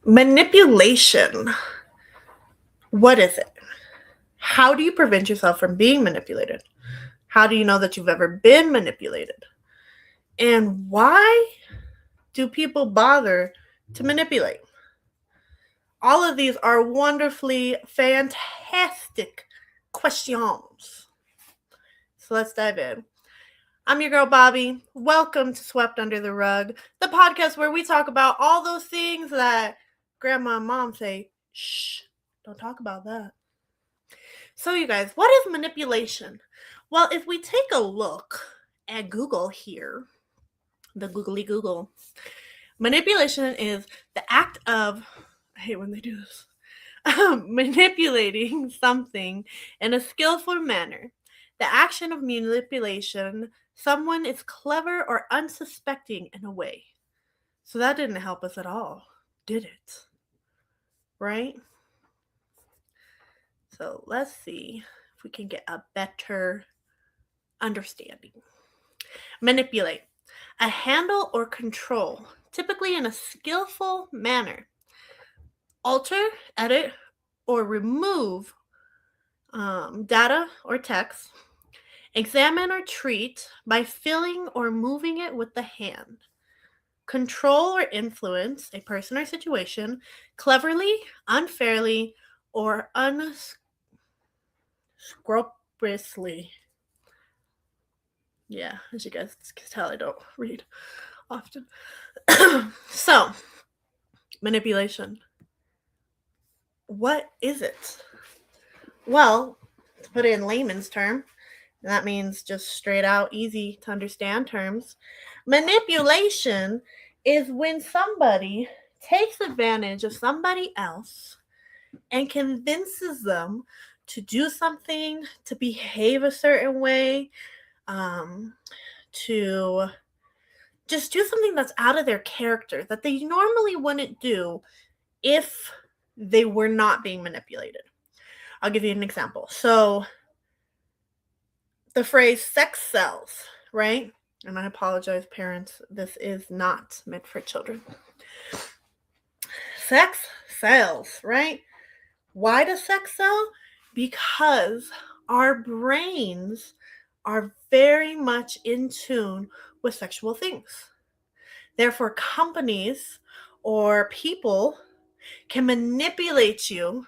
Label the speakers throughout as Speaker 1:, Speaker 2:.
Speaker 1: Manipulation. What is it? How do you prevent yourself from being manipulated? How do you know that you've ever been manipulated? And why do people bother to manipulate? All of these are wonderfully fantastic questions. So let's dive in. I'm your girl, Bobby. Welcome to Swept Under the Rug, the podcast where we talk about all those things that grandma and mom say, shh, don't talk about that. So, you guys, what is manipulation? Well, if we take a look at Google here, the googly Google, manipulation is the act of, I hate when they do this, manipulating something in a skillful manner. The action of manipulation, someone is clever or unsuspecting in a way. So that didn't help us at all, did it? Right? So let's see if we can get a better understanding. Manipulate. A handle or control, typically in a skillful manner. Alter, edit, or remove data or text. Examine or treat by filling or moving it with the hand. Control or influence a person or situation cleverly, unfairly, or unscrupulously. Yeah, as you guys can tell, I don't read often. So, manipulation. What is it? Well, to put it in layman's term, that means just straight out, easy to understand terms. Manipulation is when somebody takes advantage of somebody else and convinces them to do something, to behave a certain way, to just do something that's out of their character that they normally wouldn't do if they were not being manipulated. I'll give you an example. So the phrase sex sells, right? And I apologize, parents, this is not meant for children. Sex sells, right? Why does sex sell? Because our brains are very much in tune with sexual things. Therefore, companies or people can manipulate you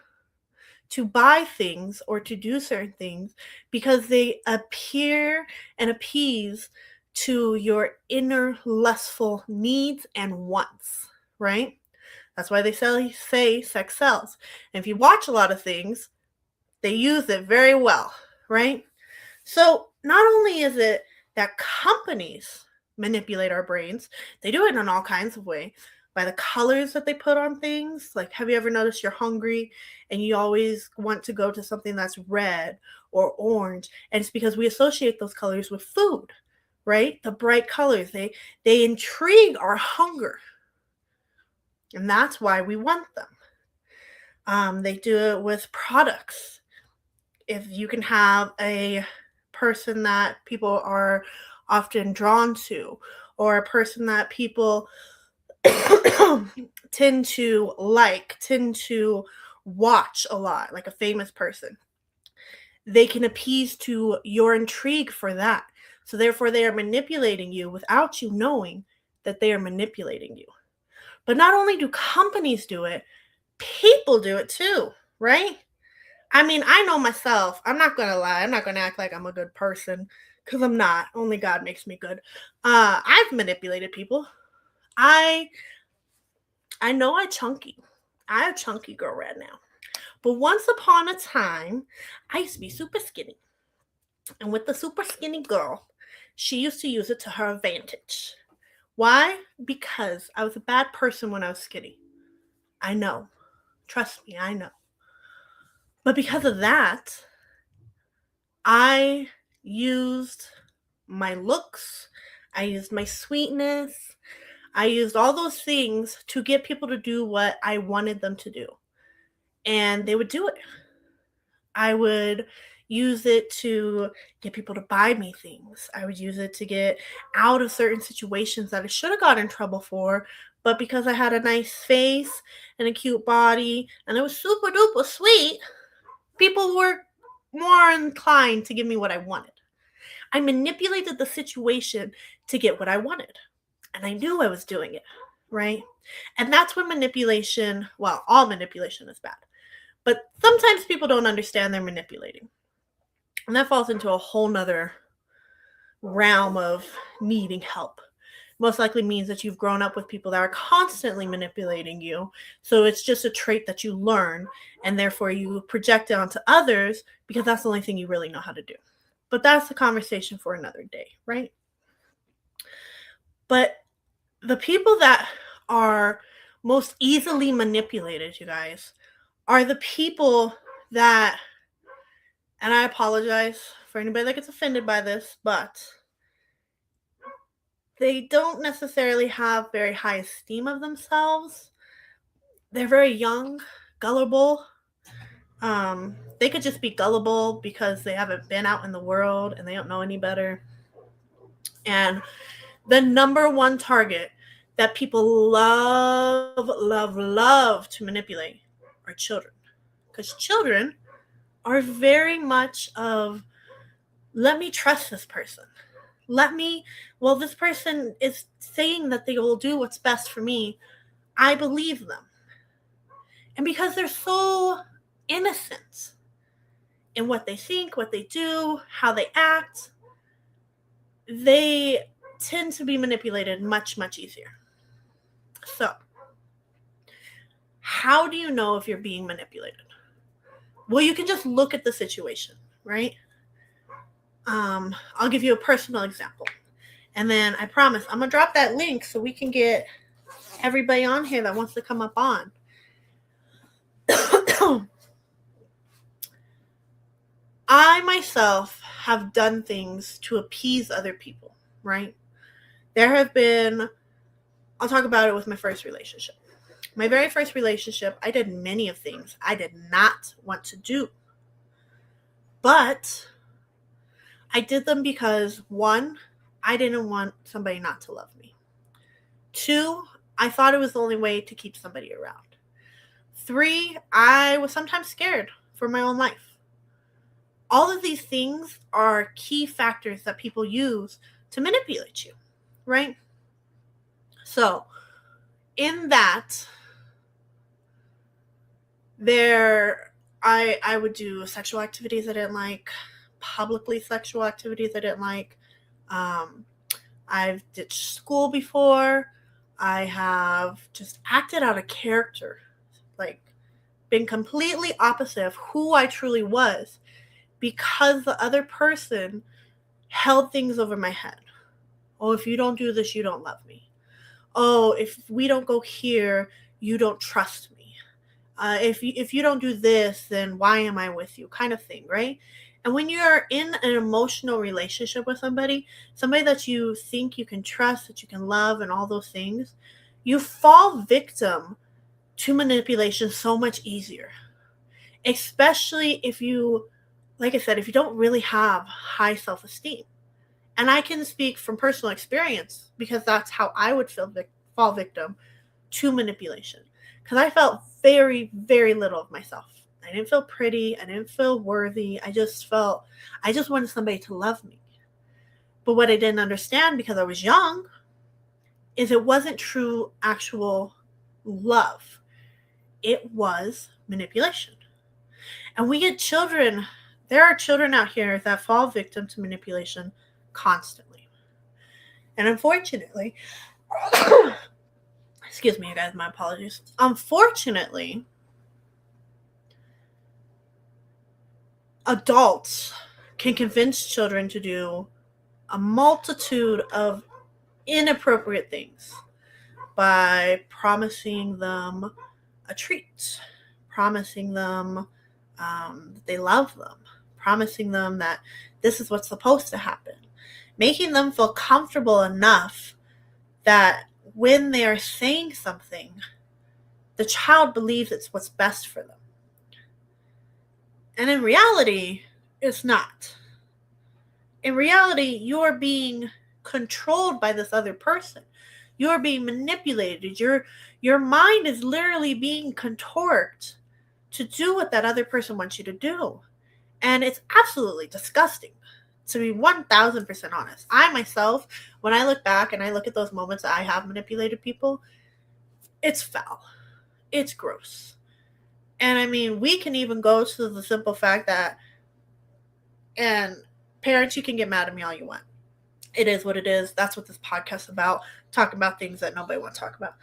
Speaker 1: to buy things or to do certain things because they appear and appease to your inner lustful needs and wants, right? That's why they say sex sells. And if you watch a lot of things, they use it very well, right? So not only is it that companies manipulate our brains, they do it in all kinds of ways. By the colors that they put on things. Like, have you ever noticed you're hungry and you always want to go to something that's red or orange? And it's because we associate those colors with food, right? The bright colors, they intrigue our hunger. And that's why we want them. They do it with products. If you can have a person that people are often drawn to, or a person that people tend to watch a lot, like a famous person, they can appease to your intrigue for that. So therefore, they are manipulating you without you knowing that they are manipulating you. But not only do companies do it, people do it too, right? I mean, I know myself. I'm not going to lie. I'm not going to act like I'm a good person because I'm not. Only God makes me good. I've manipulated people. I know I'm chunky. I'm a chunky girl right now. But once upon a time, I used to be super skinny. And with the super skinny girl, she used to use it to her advantage. Why? Because I was a bad person when I was skinny. I know. Trust me, I know. But because of that, I used my looks, I used my sweetness, I used all those things to get people to do what I wanted them to do. And they would do it. I would use it to get people to buy me things. I would use it to get out of certain situations that I should have got in trouble for, But because I had a nice face and a cute body and it was super duper sweet, people were more inclined to give me what I wanted. I manipulated the situation to get what I wanted. And I knew I was doing it, right? And that's when manipulation, well, all manipulation is bad. But sometimes people don't understand they're manipulating. And that falls into a whole nother realm of needing help. Most likely means that you've grown up with people that are constantly manipulating you. So it's just a trait that you learn, and therefore you project it onto others because that's the only thing you really know how to do. But that's a conversation for another day, right? But the people that are most easily manipulated, you guys, are the people that, and I apologize for anybody that gets offended by this, but they don't necessarily have very high esteem of themselves. They're very young, gullible. They could just be gullible because they haven't been out in the world and they don't know any better. And the number one target that people love to manipulate are children. Because children are very much of, let me trust this person. This person is saying that they will do what's best for me. I believe them. And because they're so innocent in what they think, what they do, how they act, they tend to be manipulated much, much easier. So, how do you know if you're being manipulated? Well, you can just look at the situation, right? I'll give you a personal example. And then I promise I'm going to drop that link so we can get everybody on here that wants to come up on. I myself have done things to appease other people, right? I'll talk about it with my first relationship. My very first relationship, I did many of things I did not want to do. But I did them because, one, I didn't want somebody not to love me. Two, I thought it was the only way to keep somebody around. Three, I was sometimes scared for my own life. All of these things are key factors that people use to manipulate you, right? So, in that, I would do sexual activities I didn't like, publicly sexual activities I didn't like. I've ditched school before. I have just acted out of character, like been completely opposite of who I truly was because the other person held things over my head. Oh, if you don't do this, you don't love me. Oh, if we don't go here, you don't trust me. If you don't do this, then why am I with you? Kind of thing, right? And when you're in an emotional relationship with somebody that you think you can trust, that you can love, and all those things, you fall victim to manipulation so much easier. Especially if you, like I said, if you don't really have high self-esteem. And I can speak from personal experience because that's how I would fall victim to manipulation. Because I felt very, very little of myself. I didn't feel pretty. I didn't feel worthy. I just wanted somebody to love me. But what I didn't understand because I was young is it wasn't true, actual love. It was manipulation. And we get children. There are children out here that fall victim to manipulation constantly. And unfortunately, excuse me, guys, my apologies. Unfortunately, adults can convince children to do a multitude of inappropriate things by promising them a treat, promising them that they love them, promising them that this is what's supposed to happen, making them feel comfortable enough that when they are saying something, the child believes it's what's best for them. And in reality, it's not. In reality, you're being controlled by this other person. You're being manipulated. Your mind is literally being contorted to do what that other person wants you to do. And it's absolutely disgusting, to be 1000% honest. I myself, when I look back and I look at those moments that I have manipulated people, it's foul. It's gross. And I mean, we can even go to the simple fact that, and parents, you can get mad at me all you want. It is what it is. That's what this podcast is about. Talking about things that nobody wants to talk about.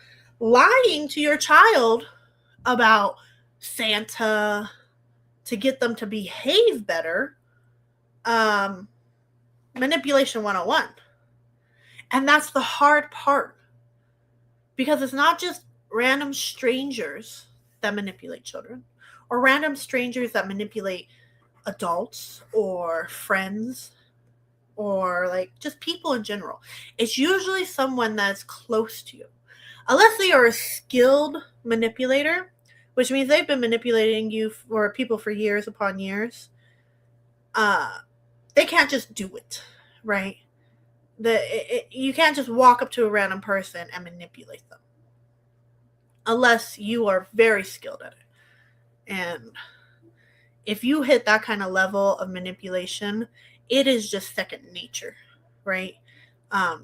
Speaker 1: Lying to your child about Santa to get them to behave better. Manipulation 101. And that's the hard part. Because it's not just random strangers that manipulate children, or random strangers that manipulate adults or friends, or like just people in general. It's usually someone that's close to you. Unless they are a skilled manipulator, which means they've been manipulating you for people for years upon years. They can't just do it, right? You can't just walk up to a random person and manipulate them. Unless you are very skilled at it. And if you hit that kind of level of manipulation, it is just second nature, right?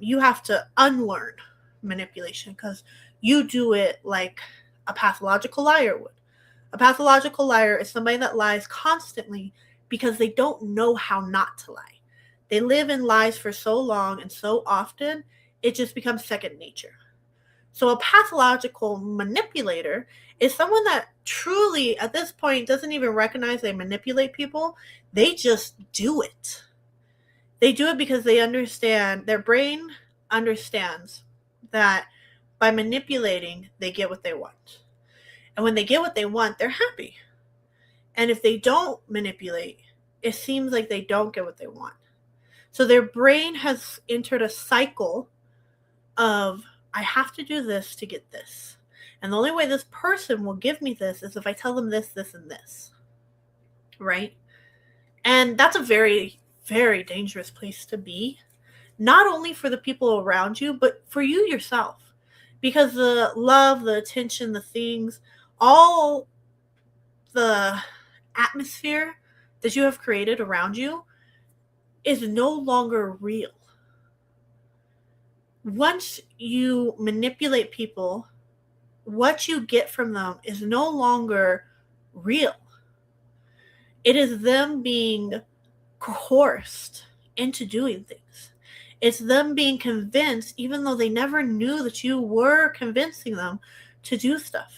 Speaker 1: You have to unlearn manipulation because you do it like a pathological liar would. A pathological liar is somebody that lies constantly because they don't know how not to lie. They live in lies for so long and so often, it just becomes second nature. So a pathological manipulator is someone that truly, at this point, doesn't even recognize they manipulate people. They just do it. They do it because they understand, their brain understands that by manipulating, they get what they want. And when they get what they want, they're happy. And if they don't manipulate, it seems like they don't get what they want. So their brain has entered a cycle of, I have to do this to get this. And the only way this person will give me this is if I tell them this, this, and this. Right? And that's a very, very dangerous place to be. Not only for the people around you, but for you yourself. Because the love, the attention, the things, all the atmosphere that you have created around you is no longer real. Once you manipulate people, what you get from them is no longer real. It is them being coerced into doing things. It's them being convinced, even though they never knew that you were convincing them to do stuff.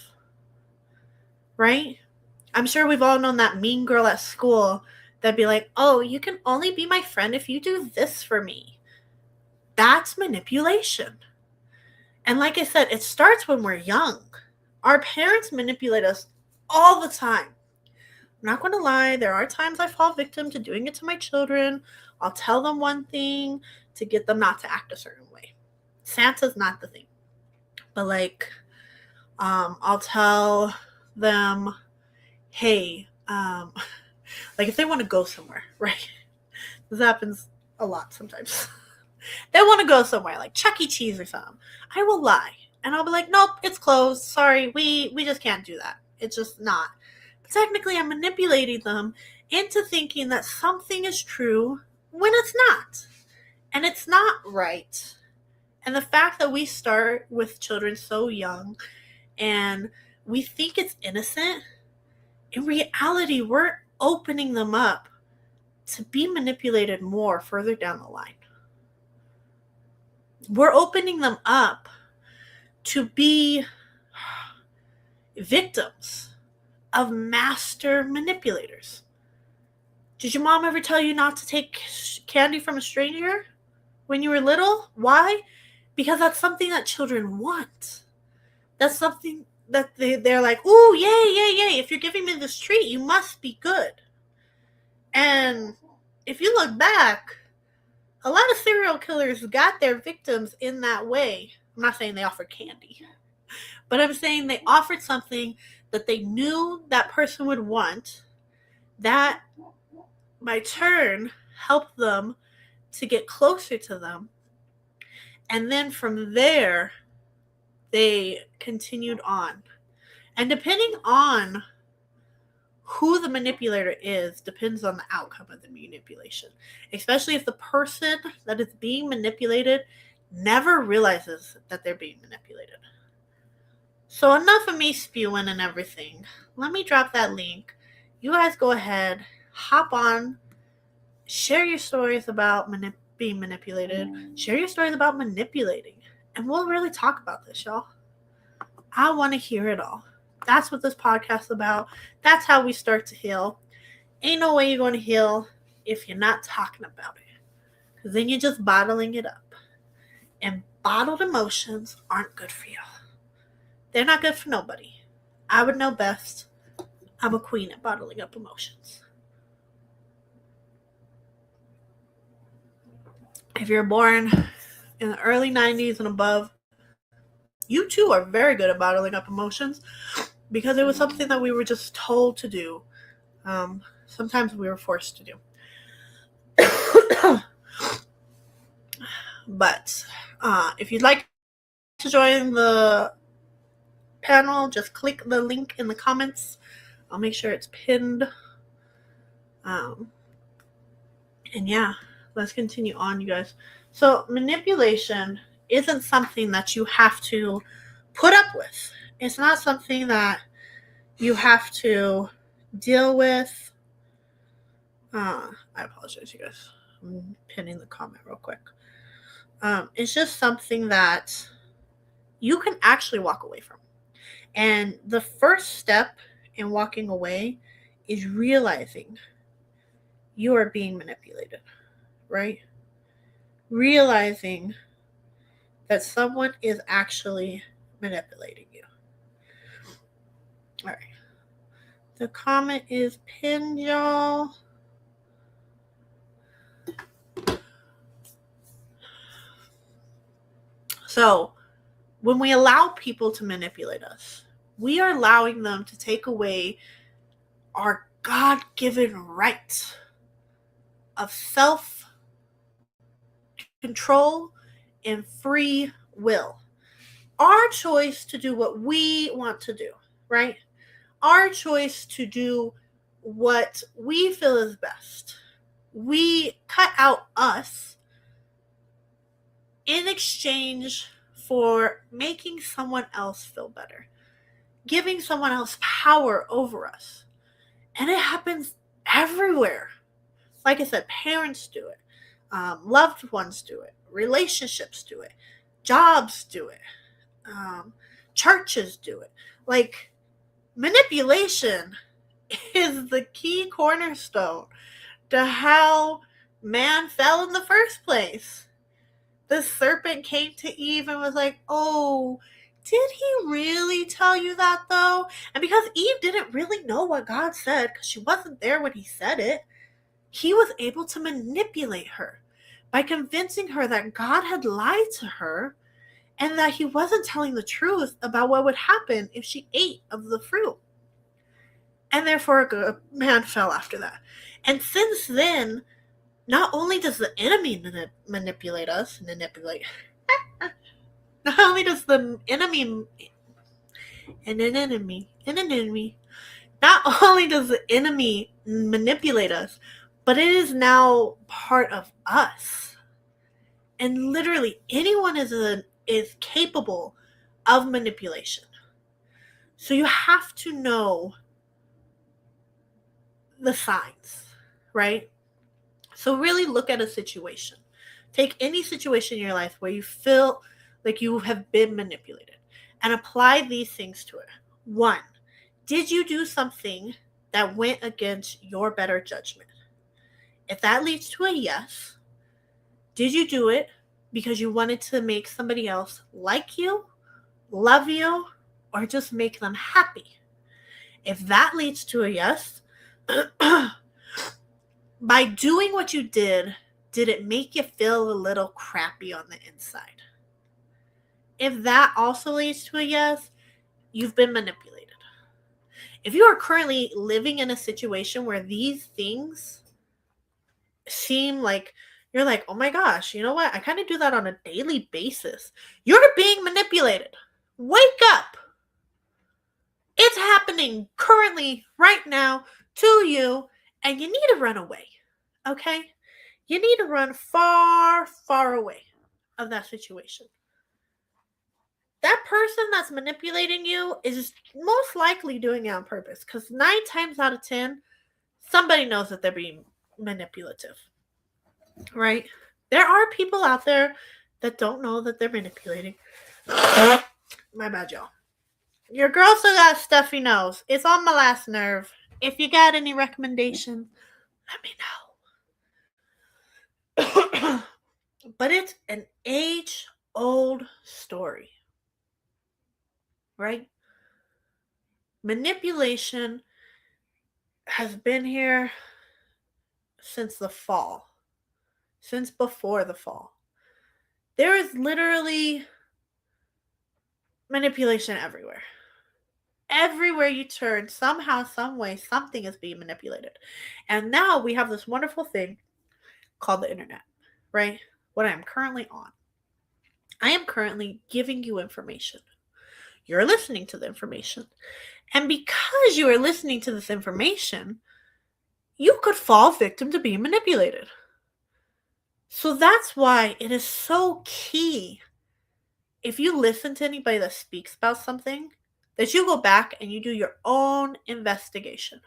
Speaker 1: Right? I'm sure we've all known that mean girl at school that'd be like, oh, you can only be my friend if you do this for me. That's manipulation. And like I said, it starts when we're young. Our parents manipulate us all the time. I'm not going to lie. There are times I fall victim to doing it to my children. I'll tell them one thing to get them not to act a certain way. Santa's not the thing. But like, I'll tell them, hey, like if they want to go somewhere, right? This happens a lot sometimes. They want to go somewhere like Chuck E. Cheese or something. I will lie. And I'll be like, nope, it's closed. Sorry, we just can't do that. It's just not. But technically, I'm manipulating them into thinking that something is true when it's not. And it's not right. And the fact that we start with children so young and we think it's innocent, in reality, we're opening them up to be manipulated more further down the line. We're opening them up to be victims of master manipulators. Did your mom ever tell you not to take candy from a stranger when you were little? Why? Because that's something that children want. That's something that they're like, ooh, yay, yay, yay. If you're giving me this treat, you must be good. And if you look back, a lot of serial killers got their victims in that way. I'm not saying they offered candy, but I'm saying they offered something that they knew that person would want, that by turn helped them to get closer to them. And then from there, they continued on. And depending on who the manipulator is, depends on the outcome of the manipulation. Especially if the person that is being manipulated never realizes that they're being manipulated. So enough of me spewing and everything. Let me drop that link. You guys go ahead, hop on, share your stories about being manipulated, share your stories about manipulating, and we'll really talk about this, y'all. I want to hear it all. That's what this podcast is about. That's how we start to heal. Ain't no way you're going to heal if you're not talking about it. Because then you're just bottling it up. And bottled emotions aren't good for you. They're not good for nobody. I would know best. I'm a queen at bottling up emotions. If you're born in the early 90s and above, you too are very good at bottling up emotions because it was something that we were just told to do. Sometimes we were forced to do. But if you'd like to join the panel, just click the link in the comments. I'll make sure it's pinned. And yeah, let's continue on, you guys. So manipulation isn't something that you have to put up with. It's not something that you have to deal with. I apologize, you guys. I'm pinning the comment real quick. It's just something that you can actually walk away from. And the first step in walking away is realizing you are being manipulated, right? Realizing that someone is actually manipulating you. All right. The comment is pinned, y'all. So, when we allow people to manipulate us, we are allowing them to take away our God-given right of self-control and free will. Our choice to do what we want to do, right? Our choice to do what we feel is best. We cut out us in exchange for making someone else feel better, giving someone else power over us. And it happens everywhere. Like I said, parents do it, loved ones do it, relationships do it, jobs do it, churches do it. Like, manipulation is the key cornerstone to how man fell in the first place. The serpent came to Eve and was like, oh, did he really tell you that though? And because Eve didn't really know what God said, because she wasn't there when he said it, he was able to manipulate her by convincing her that God had lied to her and that he wasn't telling the truth about what would happen if she ate of the fruit. And therefore, man fell after that. And since then, not only does the enemy manipulate us, not only does the enemy, not only does the enemy manipulate us, but it is now part of us. And literally, anyone is capable of manipulation. So you have to know the signs, right? So really look at a situation. Take any situation in your life where you feel like you have been manipulated and apply these things to it. 1, did you do something that went against your better judgment? If that leads to a yes, did you do it because you wanted to make somebody else like you, love you, or just make them happy? If that leads to a yes, by doing what you did it make you feel a little crappy on the inside? If that also leads to a yes, you've been manipulated. If you are currently living in a situation where these things seem like You're like, oh my gosh, you know what? I kind of do that on a daily basis. You're being manipulated. Wake up. It's happening currently, right now, to you, and you need to run away. Okay? You need to run far, far away of that situation. That person that's manipulating you is most likely doing it on purpose, because 9 times out of 10, somebody knows that they're being manipulative, right? There are people out there that don't know that they're manipulating. My bad, y'all. Your girl still got a stuffy nose. It's on my last nerve. If you got any recommendations, let me know. But it's an age-old story, right? Manipulation has been here since the fall, since before the fall. There is literally manipulation everywhere. Everywhere you turn, somehow, some way, something is being manipulated. And now we have this wonderful thing called the internet, right? What I am currently on. I am currently giving you information. You're listening to the information. And because you are listening to this information, you could fall victim to being manipulated. So that's why it is so key, if you listen to anybody that speaks about something, that you go back and you do your own investigation,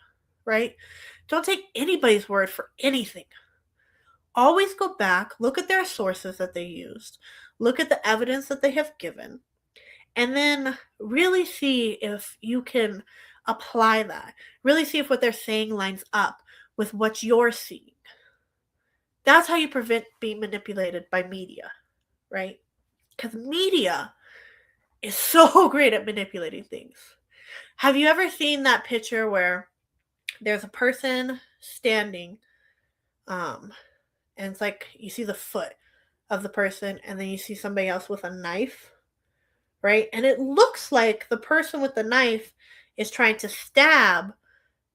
Speaker 1: right? Don't take anybody's word for anything. Always go back, look at their sources that they used, look at the evidence that they have given, and then really see if you can apply that. Really see if what they're saying lines up with what you're seeing. That's how you prevent being manipulated by media, right? Because media is so great at manipulating things. Have you ever seen that picture where there's a person standing, and it's like you see the foot of the person, and then you see somebody else with a knife, right? And it looks like the person with the knife is trying to stab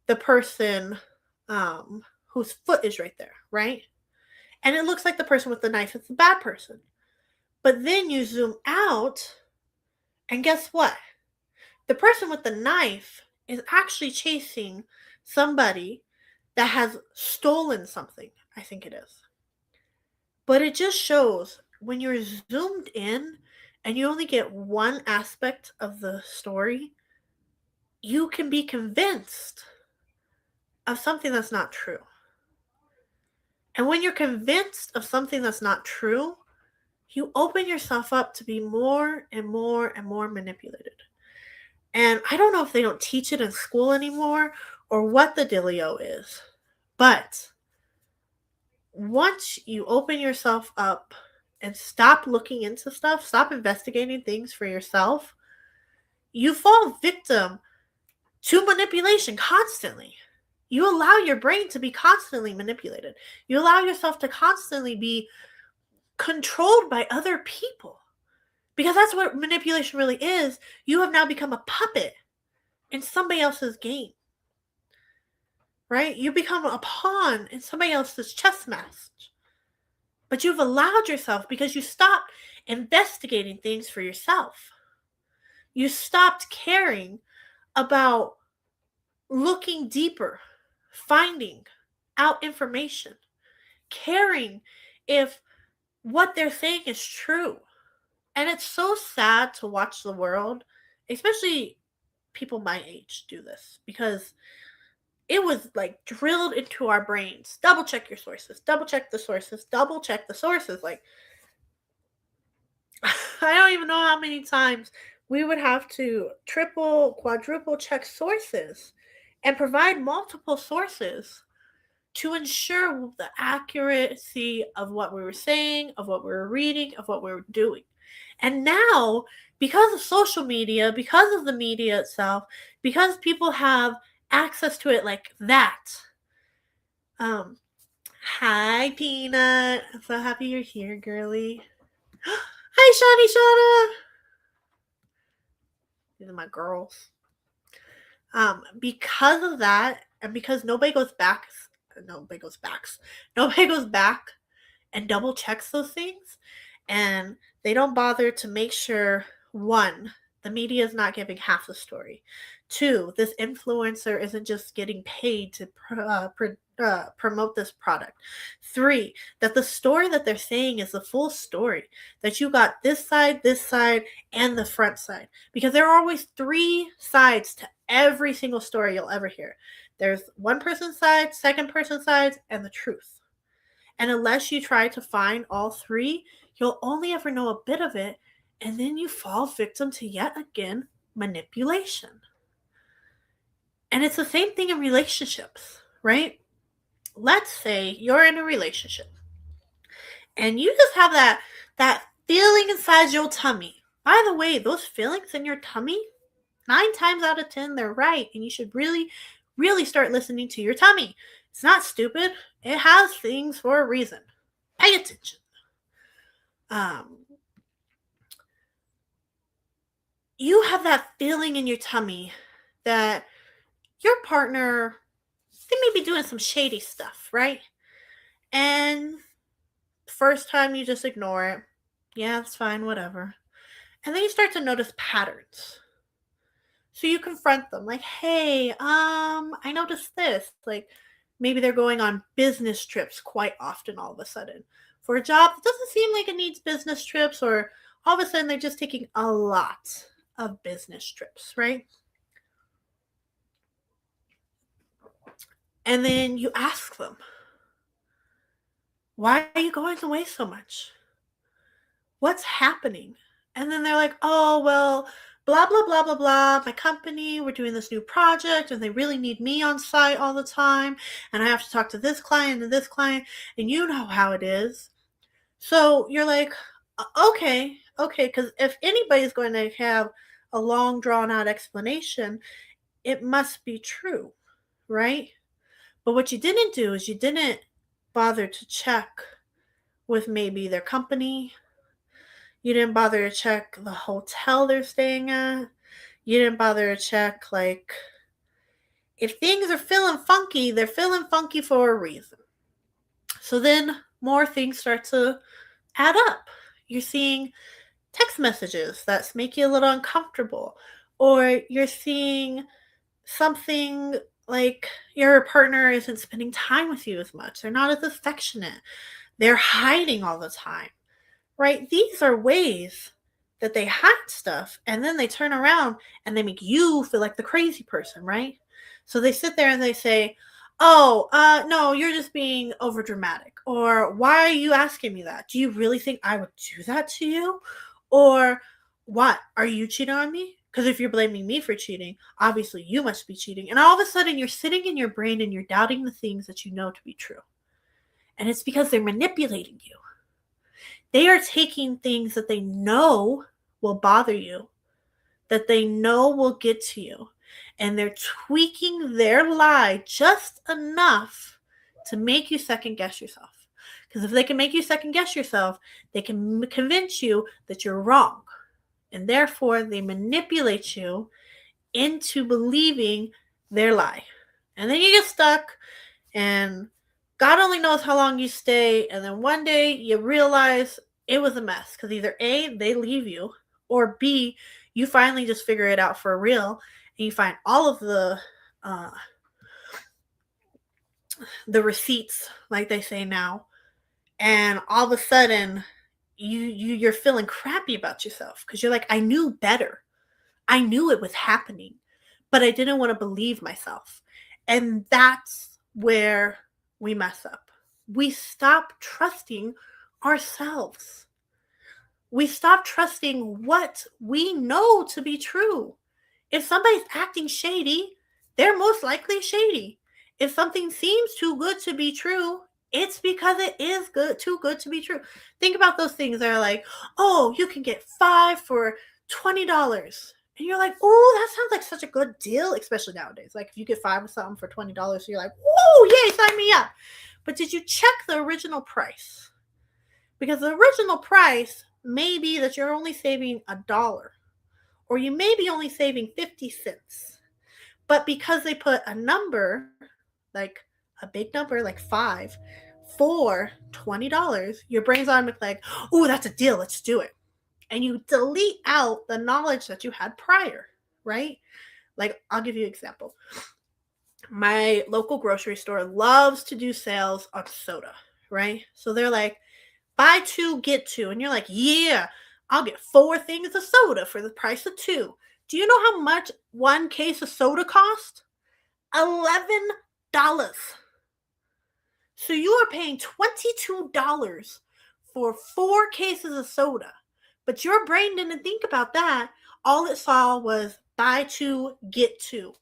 Speaker 1: the person whose foot is right there, right? And it looks like the person with the knife is the bad person. But then you zoom out, and guess what? The person with the knife is actually chasing somebody that has stolen something, I think it is. But it just shows when you're zoomed in and you only get one aspect of the story, you can be convinced of something that's not true. And when you're convinced of something that's not true, you open yourself up to be more and more and more manipulated. And I don't know if they don't teach it in school anymore or what the dealio is. But once you open yourself up and stop looking into stuff, stop investigating things for yourself, you fall victim to manipulation constantly. You allow your brain to be constantly manipulated. You allow yourself to constantly be controlled by other people. Because that's what manipulation really is. You have now become a puppet in somebody else's game. Right? You become a pawn in somebody else's chess match. But you've allowed yourself, because you stopped investigating things for yourself. You stopped caring about looking deeper, finding out information, caring if what they're saying is true. And it's so sad to watch the world, especially people my age, do this, because it was like drilled into our brains. Double check your sources, double check the sources, double check the sources. Like, I don't even know how many times we would have to triple, quadruple check sources and provide multiple sources to ensure the accuracy of what we were saying, of what we were reading, of what we were doing. And now, because of social media, because of the media itself, because people have access to it like that. Hi, Peanut. I'm so happy you're here, girly. Hi, Shani Shana. These are my girls. Because of that, and because nobody goes back and double checks those things, and they don't bother to make sure, one, the media is not giving half the story. Two, this influencer isn't just getting paid to promote this product. Three, that the story that they're saying is the full story, that you got this side, and the front side. Because there are always three sides to every single story you'll ever hear. There's one person's side, second person's side, and the truth. And unless you try to find all three, you'll only ever know a bit of it, and then you fall victim to yet again manipulation. And it's the same thing in relationships, right? Let's say you're in a relationship and you just have that feeling inside your tummy. By the way, those feelings in your tummy, 9 times out of 10, they're right, and you should really, really start listening to your tummy. It's not stupid. It has things for a reason. Pay attention. You have that feeling in your tummy that your partner, they may be doing some shady stuff, right? And first time you just ignore it. Yeah, it's fine, whatever. And then you start to notice patterns. So you confront them like, hey, I noticed this. Like maybe they're going on business trips quite often all of a sudden. For a job that doesn't seem like it needs business trips, or all of a sudden they're just taking a lot of business trips, right? And then you ask them, why are you going away so much? What's happening? And then they're like, oh, well, blah, blah, blah, blah, blah. My company, we're doing this new project and they really need me on site all the time. And I have to talk to this client and this client. And you know how it is. So you're like, okay. Because if anybody's going to have a long, drawn out explanation, it must be true, right? But what you didn't do is you didn't bother to check with maybe their company. You didn't bother to check the hotel they're staying at. You didn't bother to check, like, if things are feeling funky, they're feeling funky for a reason. So then more things start to add up. You're seeing text messages that make you a little uncomfortable, or you're seeing something like your partner isn't spending time with you as much. They're not as affectionate. They're hiding all the time, right? These are ways that they hide stuff, and then they turn around and they make you feel like the crazy person, right? So they sit there and they say, oh, no, you're just being over dramatic. Or why are you asking me that? Do you really think I would do that to you? Or what? Are you cheating on me? Because if you're blaming me for cheating, obviously you must be cheating. And all of a sudden you're sitting in your brain and you're doubting the things that you know to be true. And it's because they're manipulating you. They are taking things that they know will bother you, that they know will get to you, and they're tweaking their lie just enough to make you second guess yourself. Because if they can make you second guess yourself, they can convince you that you're wrong. And therefore, they manipulate you into believing their lie. And then you get stuck, and God only knows how long you stay. And then one day you realize it was a mess. Because either A, they leave you, or B, you finally just figure it out for real. And you find all of the receipts, like they say now. And all of a sudden, you're feeling crappy about yourself. Because you're like, I knew better. I knew it was happening. But I didn't want to believe myself. And that's where we mess up. We stop trusting ourselves. We stop trusting what we know to be true. If somebody's acting shady, they're most likely shady. If something seems too good to be true, it's because it is too good to be true. Think about those things that are like, oh, you can get 5 for $20. And you're like, oh, that sounds like such a good deal, especially nowadays. Like if you get 5 of something for $20, you're like, whoa, yay, sign me up. But did you check the original price? Because the original price may be that you're only saving $1, or you may be only saving 50 cents. But because they put a number, like a big number, like 5, for $20, your brain's automatically like, oh, that's a deal, let's do it. And you delete out the knowledge that you had prior, right? Like, I'll give you an example. My local grocery store loves to do sales on soda, right? So they're like, buy two, get two. And you're like, yeah, I'll get 4 things of soda for the price of 2. Do you know how much one case of soda cost? $11. So you are paying $22 for 4 cases of soda. But your brain didn't think about that. All it saw was buy 2, get 2.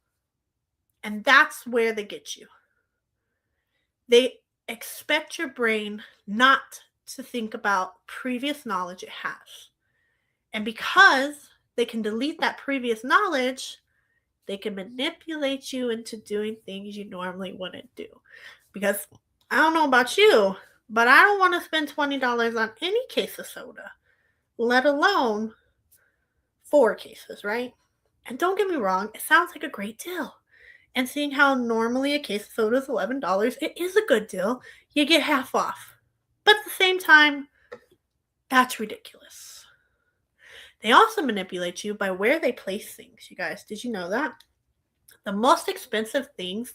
Speaker 1: And that's where they get you. They expect your brain not to think about previous knowledge it has. And because they can delete that previous knowledge, they can manipulate you into doing things you normally wouldn't do. Because I don't know about you, but I don't want to spend $20 on any case of soda, let alone 4 cases, right? And don't get me wrong, it sounds like a great deal. And seeing how normally a case of soda is $11, it is a good deal. You get half off. But at the same time, that's ridiculous. They also manipulate you by where they place things, you guys. Did you know that? The most expensive things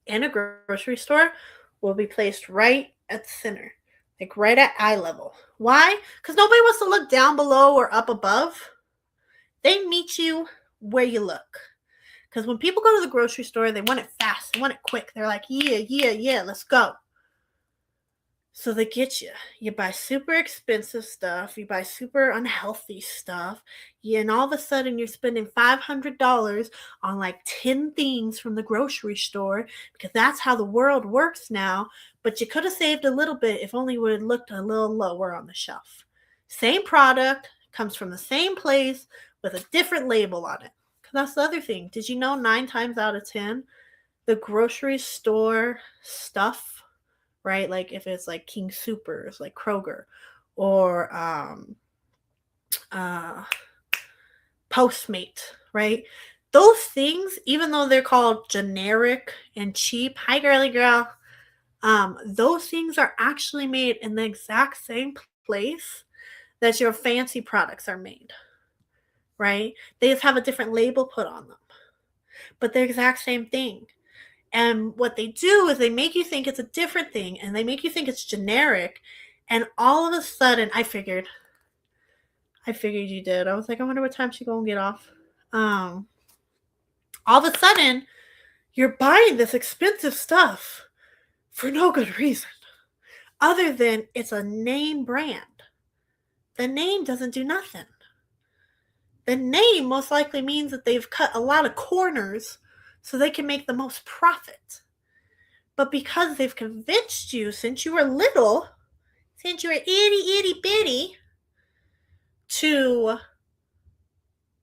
Speaker 1: in a grocery store will be placed right at the center, like right at eye level. Why? Because nobody wants to look down below or up above. They meet you where you look. Because when people go to the grocery store, they want it fast. They want it quick. They're like, yeah, let's go. So they get you. You buy super expensive stuff. You buy super unhealthy stuff. And all of a sudden, you're spending $500 on like 10 things from the grocery store because that's how the world works now. But you could have saved a little bit if only we had looked a little lower on the shelf. Same product, comes from the same place with a different label on it. That's the other thing. Did you know 9 times out of 10, the grocery store stuff, right? Like if it's like King Soopers, like Kroger, or Postmate, right? Those things, even though they're called generic and cheap, hi girly girl, those things are actually made in the exact same place that your fancy products are made. Right? They just have a different label put on them. But they're the exact same thing. And what they do is they make you think it's a different thing and they make you think it's generic. And all of a sudden, I figured you did. I was like, I wonder what time she's going to get off. All of a sudden, you're buying this expensive stuff for no good reason. Other than it's a name brand. The name doesn't do nothing. The name most likely means that they've cut a lot of corners so they can make the most profit. But because they've convinced you since you were little, since you were itty bitty, to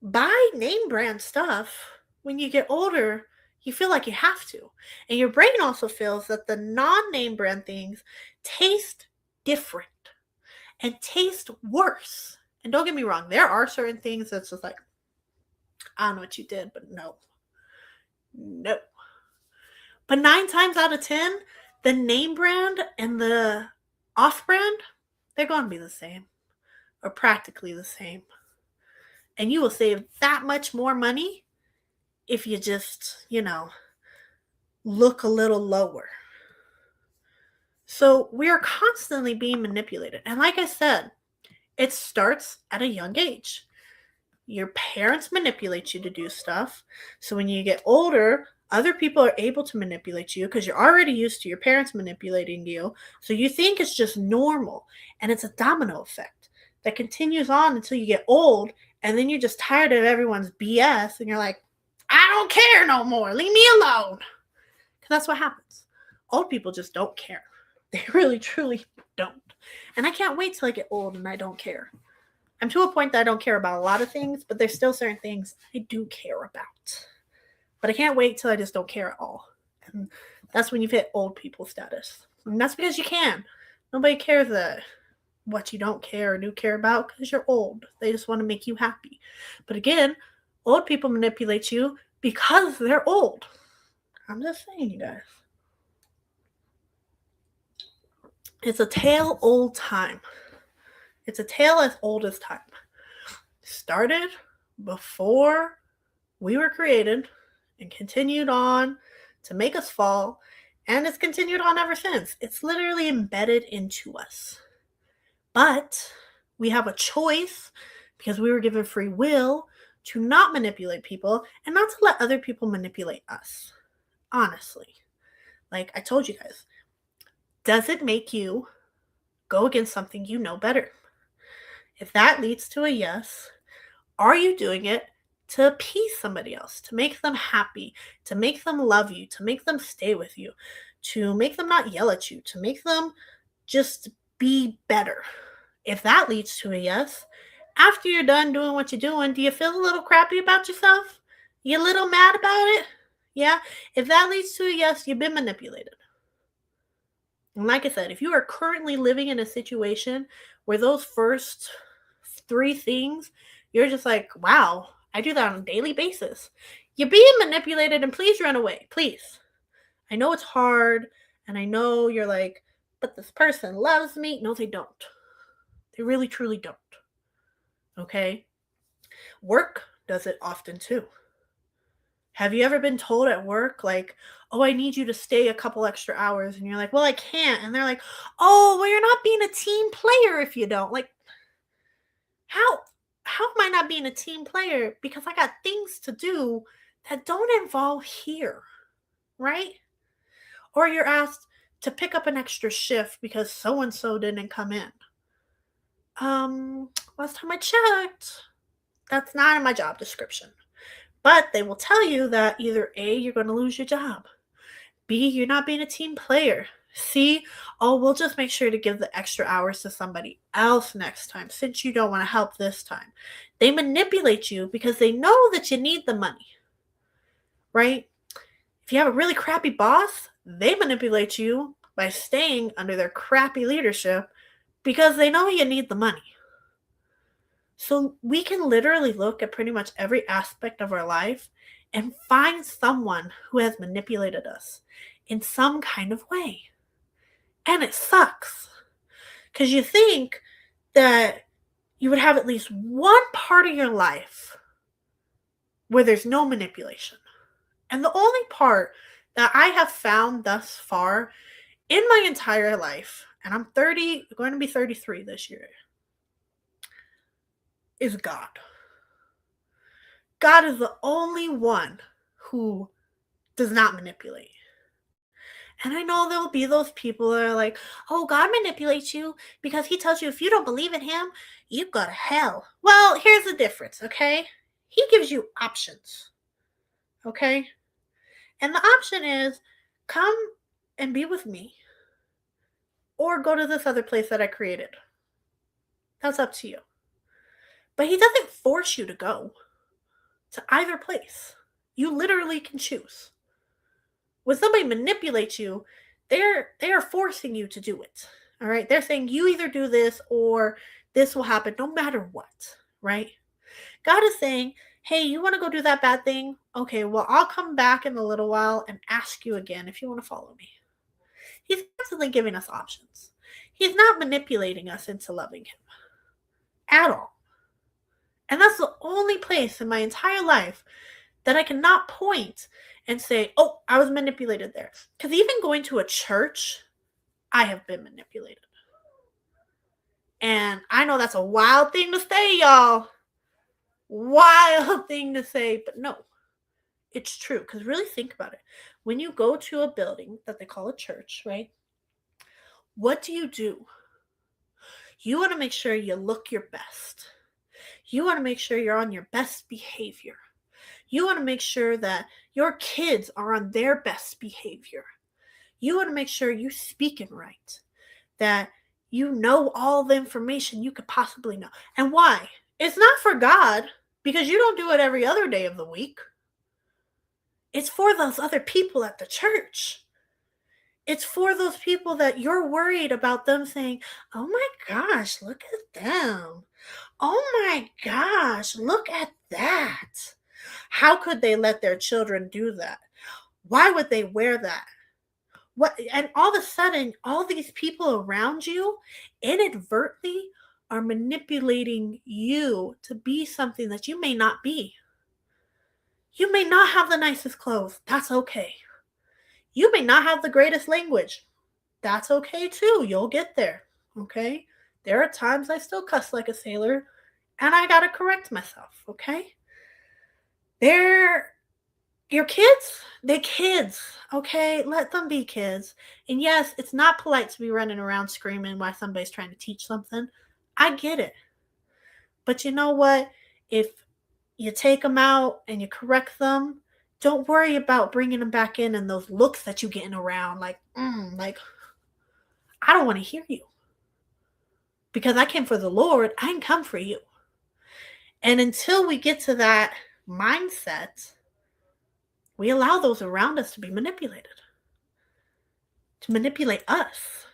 Speaker 1: buy name brand stuff, when you get older, you feel like you have to. And your brain also feels that the non-name brand things taste different and taste worse. And don't get me wrong, there are certain things that's just like, I don't know what you did, but no. But 9 times out of 10, the name brand and the off brand, they're going to be the same or practically the same. And you will save that much more money if you just, look a little lower. So we are constantly being manipulated. And like I said, it starts at a young age. Your parents manipulate you to do stuff. So when you get older, other people are able to manipulate you because you're already used to your parents manipulating you. So you think it's just normal. And it's a domino effect that continues on until you get old. And then you're just tired of everyone's BS. And you're like, I don't care no more. Leave me alone. Because that's what happens. Old people just don't care. They really, truly don't. And I can't wait till I get old and I don't care. I'm to a point that I don't care about a lot of things, but there's still certain things I do care about. But I can't wait till I just don't care at all. And that's when you've hit old people status. And that's because you can. Nobody cares what you don't care or do care about because you're old. They just want to make you happy. But again, old people manipulate you because they're old. I'm just saying, you guys. It's a tale old time. It's a tale as old as time. Started before we were created and continued on to make us fall, and it's continued on ever since. It's literally embedded into us. But we have a choice because we were given free will to not manipulate people and not to let other people manipulate us. Honestly, like I told you guys, does it make you go against something you know better? If that leads to a yes, are you doing it to appease somebody else, to make them happy, to make them love you, to make them stay with you, to make them not yell at you, to make them just be better? If that leads to a yes, after you're done doing what you're doing, do you feel a little crappy about yourself? You a little mad about it? Yeah? If that leads to a yes, you've been manipulated. And like I said, if you are currently living in a situation where those first three things, you're just like, wow, I do that on a daily basis. You're being manipulated, and please run away. Please. I know it's hard, and I know you're like, but this person loves me. No, they don't. They really, truly don't. Okay? Work does it often too. Have you ever been told at work, like, oh, I need you to stay a couple extra hours? And you're like, well, I can't. And they're like, oh, well, you're not being a team player if you don't. Like, how? How am I not being a team player? Because I got things to do that don't involve here, right? Or you're asked to pick up an extra shift because so and so didn't come in. Last time I checked, that's not in my job description. But they will tell you that either A, you're going to lose your job, B, you're not being a team player, C, oh, we'll just make sure to give the extra hours to somebody else next time since you don't want to help this time. They manipulate you because they know that you need the money, right? If you have a really crappy boss, they manipulate you by staying under their crappy leadership because they know you need the money. So we can literally look at pretty much every aspect of our life and find someone who has manipulated us in some kind of way. And it sucks because you think that you would have at least one part of your life where there's no manipulation. And the only part that I have found thus far in my entire life, and I'm going to be 33 this year, is God. God is the only one who does not manipulate. And I know there'll be those people that are like, oh, God manipulates you because he tells you if you don't believe in him, you go to hell. Well, here's the difference, okay? He gives you options, okay? And the option is come and be with me or go to this other place that I created. That's up to you. But he doesn't force you to go to either place. You literally can choose. When somebody manipulates you, they are forcing you to do it. All right? They're saying you either do this or this will happen no matter what, right? God is saying, hey, you want to go do that bad thing? Okay, well, I'll come back in a little while and ask you again if you want to follow me. He's constantly giving us options. He's not manipulating us into loving him at all. And that's the only place in my entire life that I cannot point and say, oh, I was manipulated there. Because even going to a church, I have been manipulated. And I know that's a wild thing to say, y'all. Wild thing to say, but no, it's true. Because really think about it. When you go to a building that they call a church, right? What do? You want to make sure you look your best. You want to make sure you're on your best behavior. You want to make sure that your kids are on their best behavior. You want to make sure you're speaking right, that you know all the information you could possibly know. And why? It's not for God, because you don't do it every other day of the week. It's for those other people at the church. It's for those people that you're worried about them saying, oh my gosh, look at them. Oh my gosh, look at that. How could they let their children do that? Why would they wear that? What, and all of a sudden, all these people around you inadvertently are manipulating you to be something that you may not be. You may not have the nicest clothes. That's okay. You may not have the greatest language. That's okay too. You'll get there. Okay? There are times I still cuss like a sailor and I got to correct myself. Okay? They're your kids, they're kids. Okay? Let them be kids. And yes, it's not polite to be running around screaming while somebody's trying to teach something. I get it. But you know what? If you take them out and you correct them, don't worry about bringing them back in and those looks that you getting around like I don't want to hear you because I came for the Lord. I didn't come for you. And until we get to that mindset, we allow those around us to be manipulated, to manipulate us,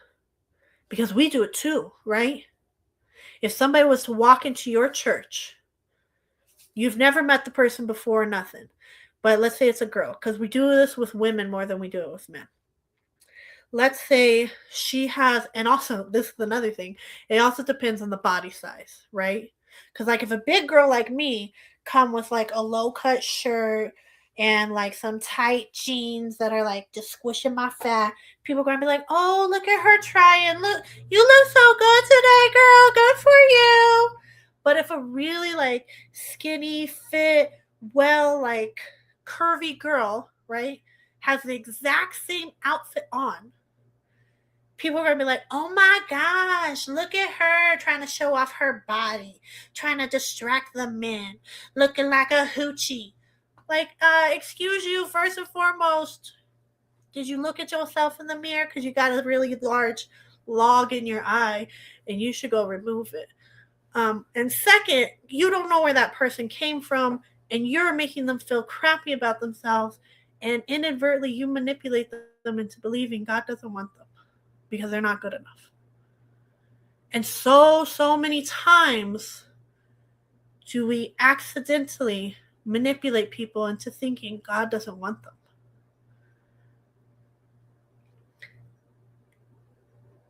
Speaker 1: because we do it too, right? If somebody was to walk into your church, you've never met the person before or nothing, but let's say it's a girl, because we do this with women more than we do it with men. Let's say she has, and also this is another thing, it also depends on the body size, right? Because like if a big girl like me come with like a low cut shirt and like some tight jeans that are like just squishing my fat, people are gonna be like, oh, look at her trying, look, you look so good today, girl, good for you. But if a really like skinny fit, well, like curvy girl, right, has the exact same outfit on, people are going to be like, oh my gosh, look at her trying to show off her body, trying to distract the men, looking like a hoochie. Like, excuse you, first and foremost, did you look at yourself in the mirror? Because you got a really large log in your eye and you should go remove it. And second, you don't know where that person came from and you're making them feel crappy about themselves, and inadvertently you manipulate them into believing God doesn't want them because they're not good enough. And so many times do we accidentally manipulate people into thinking God doesn't want them.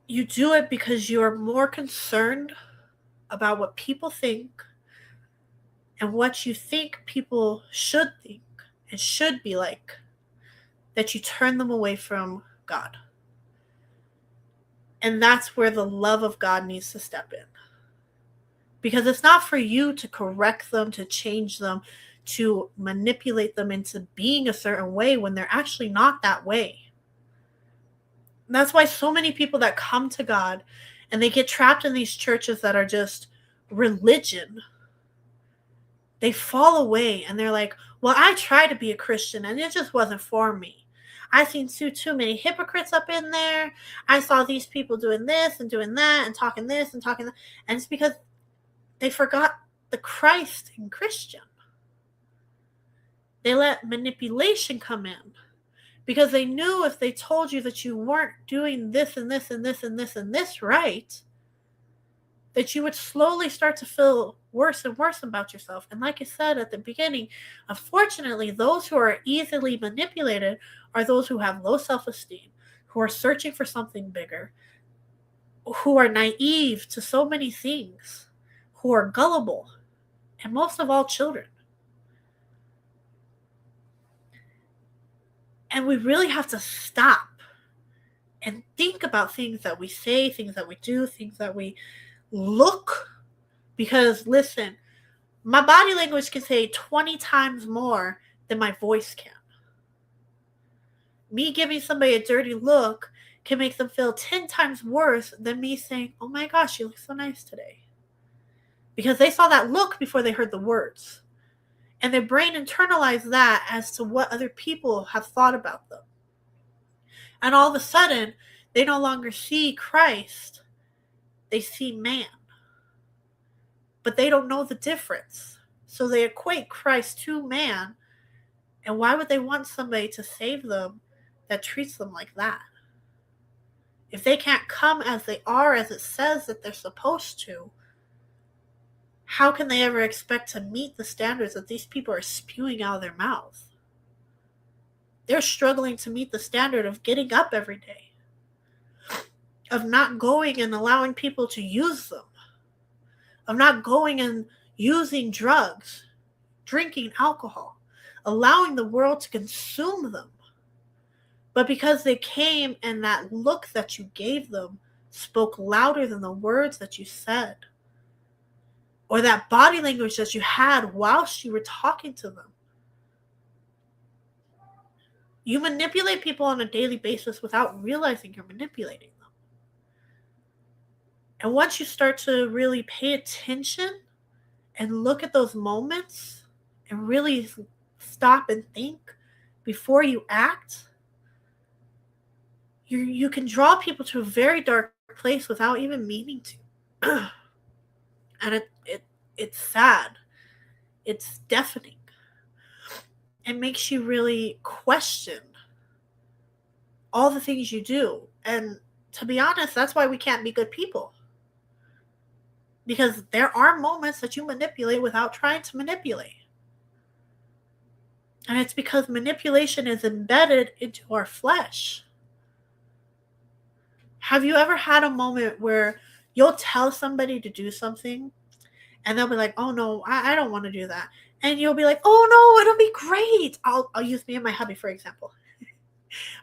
Speaker 1: You do it because you're more concerned about what people think and what you think people should think and should be like, that you turn them away from God. And that's where the love of God needs to step in. Because it's not for you to correct them, to change them, to manipulate them into being a certain way when they're actually not that way. And that's why so many people that come to God and they get trapped in these churches that are just religion, they fall away and they're like, well, I tried to be a Christian and it just wasn't for me. I seen too many hypocrites up in there. I saw these people doing this and doing that and talking this and talking that. And it's because they forgot the Christ in Christian. They let manipulation come in because they knew if they told you that you weren't doing this and this and this and this and this right, that you would slowly start to feel worse and worse about yourself. And like I said at the beginning, unfortunately, those who are easily manipulated are those who have low self-esteem, who are searching for something bigger, who are naive to so many things, who are gullible, and most of all, children. And we really have to stop and think about things that we say, things that we do, things that we look. Because listen, my body language can say 20 times more than my voice can. Me giving somebody a dirty look can make them feel 10 times worse than me saying, oh my gosh, you look so nice today. Because they saw that look before they heard the words. And their brain internalized that as to what other people have thought about them. And all of a sudden, they no longer see Christ. They see man. But they don't know the difference. So they equate Christ to man. And why would they want somebody to save them that treats them like that? If they can't come as they are, as it says that they're supposed to, how can they ever expect to meet the standards that these people are spewing out of their mouths? They're struggling to meet the standard of getting up every day, of not going and allowing people to use them, of not going and using drugs, drinking alcohol, allowing the world to consume them. But because they came and that look that you gave them spoke louder than the words that you said, or that body language that you had whilst you were talking to them. You manipulate people on a daily basis without realizing you're manipulating them. And once you start to really pay attention and look at those moments and really stop and think before you act, you can draw people to a very dark place without even meaning to. And it's sad. It's deafening. It makes you really question all the things you do. And to be honest, that's why we can't be good people. Because there are moments that you manipulate without trying to manipulate. And it's because manipulation is embedded into our flesh. Have you ever had a moment where you'll tell somebody to do something and they'll be like, oh no, I don't want to do that. And you'll be like, oh no, it'll be great. I'll use me and my hubby, for example.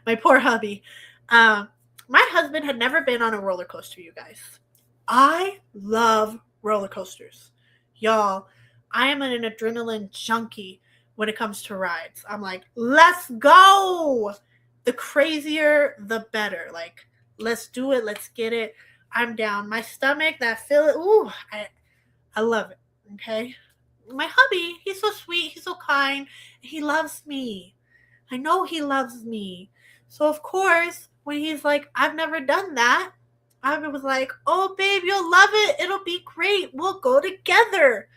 Speaker 1: My poor hubby. My husband had never been on a roller coaster, you guys. I love roller coasters. Y'all, I am an adrenaline junkie when it comes to rides. I'm like, let's go. The crazier, the better. Like, let's do it. Let's get it. I'm down. My stomach, that feeling, ooh, I love it. Okay? My hubby, he's so sweet. He's so kind. He loves me. I know he loves me. So, of course, when he's like, I've never done that, I was like, oh, babe, you'll love it. It'll be great. We'll go together.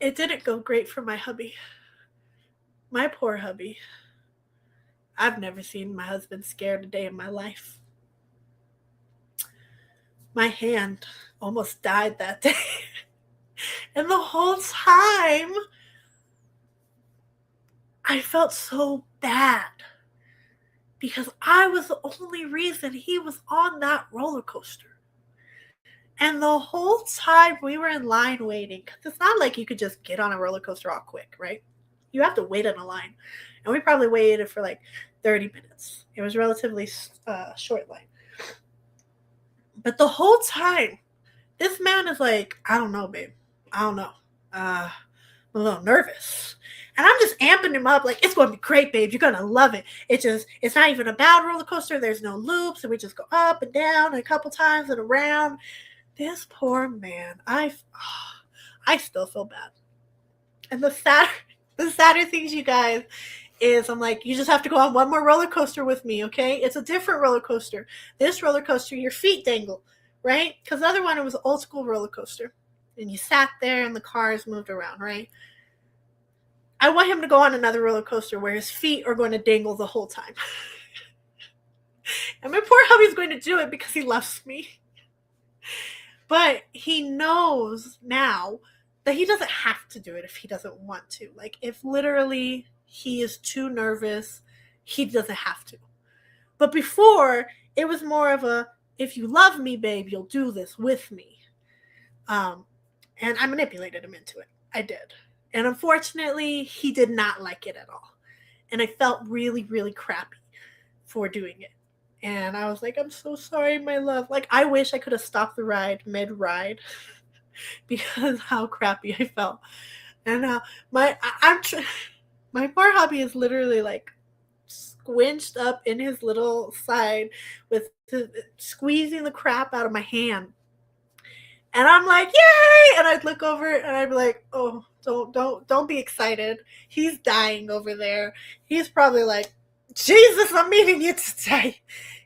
Speaker 1: It didn't go great for my hubby. My poor hubby. I've never seen my husband scared a day in my life. My hand almost died that day. And the whole time, I felt so bad. Because I was the only reason he was on that roller coaster. And the whole time we were in line waiting, because it's not like you could just get on a roller coaster all quick, right? You have to wait in a line. And we probably waited for like 30 minutes. It was relatively short line. But the whole time, this man is like, I don't know, babe. I don't know. I'm a little nervous. And I'm just amping him up like, it's going to be great, babe. You're going to love it. It's not even a bad roller coaster. There's no loops. And we just go up and down a couple times and around. This poor man, I still feel bad. And the sadder things, you guys, is I'm like, you just have to go on one more roller coaster with me, okay? It's a different roller coaster. This roller coaster, your feet dangle, right? Because the other one, it was an old school roller coaster. And you sat there and the cars moved around, right? I want him to go on another roller coaster where his feet are going to dangle the whole time. And my poor hubby's going to do it because he loves me. But he knows now that he doesn't have to do it if he doesn't want to. Like, if literally he is too nervous, he doesn't have to. But before, it was more of a, if you love me, babe, you'll do this with me. And I manipulated him into it. I did. And unfortunately, he did not like it at all. And I felt really, really crappy for doing it. And I was like, I'm so sorry, my love. Like, I wish I could have stopped the ride mid-ride because how crappy I felt. And my poor hubby is literally like squinched up in his little side with squeezing the crap out of my hand. And I'm like, yay! And I'd look over and I'd be like, oh, don't be excited. He's dying over there. He's probably like, Jesus, I'm meeting you today.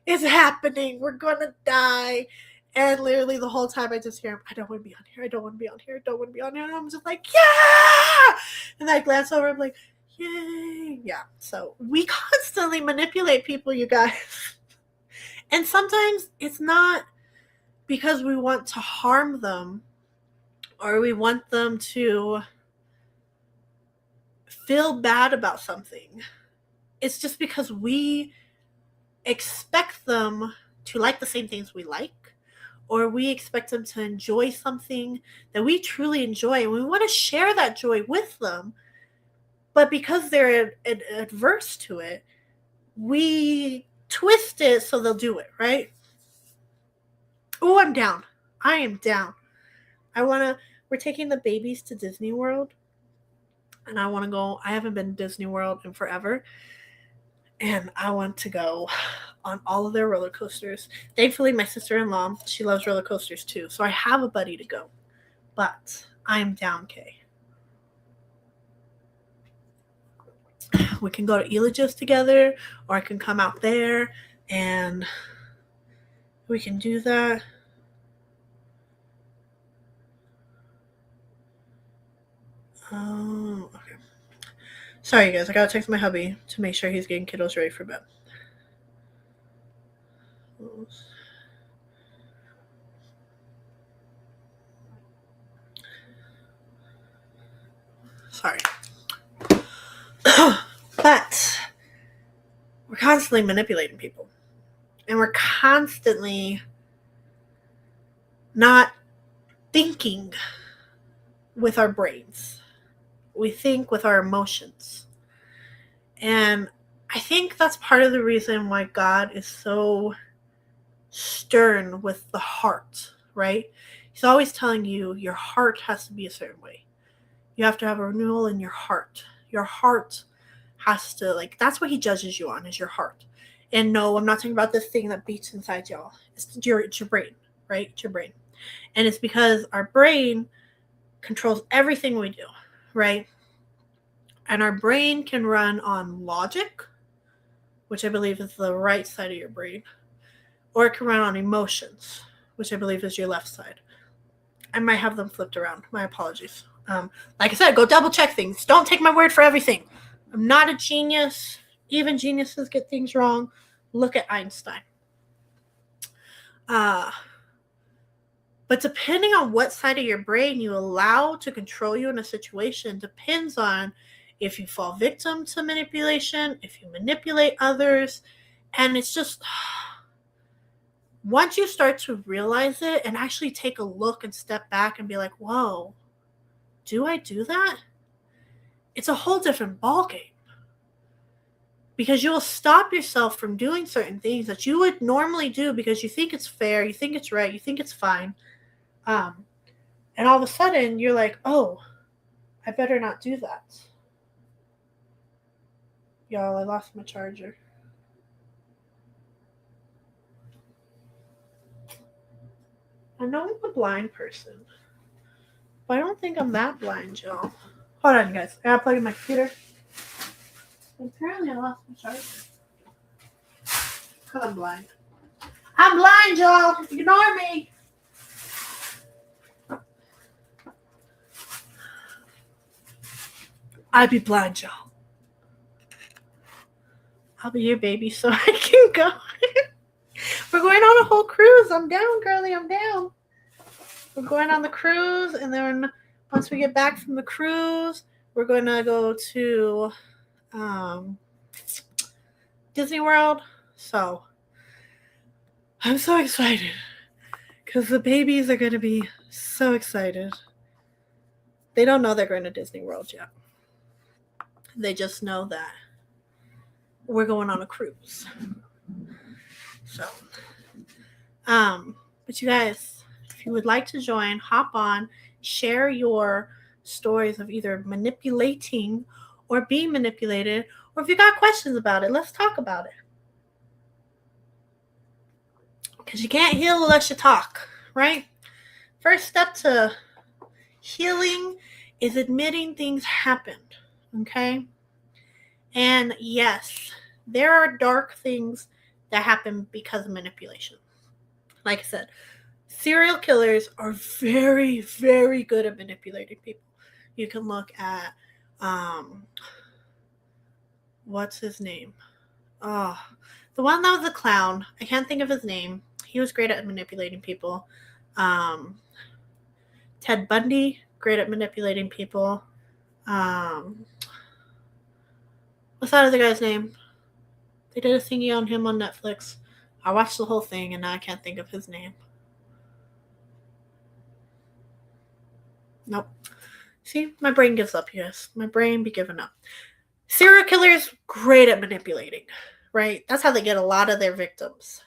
Speaker 1: It's happening. We're gonna die. And literally the whole time I just hear him, I don't want to be on here. I don't want to be on here. I don't want to be on here. And I'm just like, yeah! And I glance over, I'm like, yay. Yeah. So we constantly manipulate people, you guys. And sometimes it's not because we want to harm them or we want them to feel bad about something, it's just because we expect them to like the same things we like, or we expect them to enjoy something that we truly enjoy, and we want to share that joy with them. But because they're adverse to it, we twist it so they'll do it, right? Oh, I'm down. I am down. We're taking the babies to Disney World, and I want to go. I haven't been to Disney World in forever, and I want to go on all of their roller coasters. Thankfully, my sister-in-law, she loves roller coasters too, so I have a buddy to go. But I'm down, Kay. We can go to Elogis together, or I can come out there and we can do that. Okay. Sorry, guys. I gotta text my hubby to make sure he's getting kiddos ready for bed. Sorry. But we're constantly manipulating people. And we're constantly not thinking with our brains. We think with our emotions. And I think that's part of the reason why God is so stern with the heart, right? He's always telling you your heart has to be a certain way. You have to have a renewal in your heart. Your heart has to, like, that's what he judges you on, is your heart. And no, I'm not talking about this thing that beats inside y'all. It's your brain, right? It's your brain. And it's because our brain controls everything we do, right? And our brain can run on logic, which I believe is the right side of your brain, or it can run on emotions, which I believe is your left side. I might have them flipped around. My apologies. Like I said, go double check things. Don't take my word for everything. I'm not a genius. Even geniuses get things wrong. Look at Einstein. But depending on what side of your brain you allow to control you in a situation depends on if you fall victim to manipulation, if you manipulate others. And it's just, once you start to realize it and actually take a look and step back and be like, whoa, do I do that? It's a whole different ballgame. Because you will stop yourself from doing certain things that you would normally do because you think it's fair, you think it's right, you think it's fine. And all of a sudden, you're like, oh, I better not do that. Y'all, I lost my charger. I know I'm a blind person, but I don't think I'm that blind, y'all. Hold on, guys. I gotta plug in my computer. Apparently, I lost my charger. Because I'm blind. I'm blind, y'all. Ignore me. I'd be blind, y'all. I'll be your baby so I can go. We're going on a whole cruise. I'm down, girly. I'm down. We're going on the cruise, and then once we get back from the cruise, we're going to go to Disney World. So I'm so excited because the babies are going to be so excited. They don't know they're going to Disney World yet. They just know that we're going on a cruise. So, but you guys, if you would like to join, hop on, share your stories of either manipulating or being manipulated, or if you got questions about it, let's talk about it. Because you can't heal unless you talk, right? First step to healing is admitting things happened, okay? And yes, there are dark things that happen because of manipulation. Like I said, serial killers are very, very good at manipulating people. You can look at, what's his name? Oh, the one that was a clown. I can't think of his name. He was great at manipulating people. Ted Bundy, great at manipulating people. What's that other guy's name? They did a thingy on him on Netflix. I watched the whole thing and now I can't think of his name. Nope. See, my brain gives up, yes. My brain be giving up. Serial killers, great at manipulating, right? That's how they get a lot of their victims.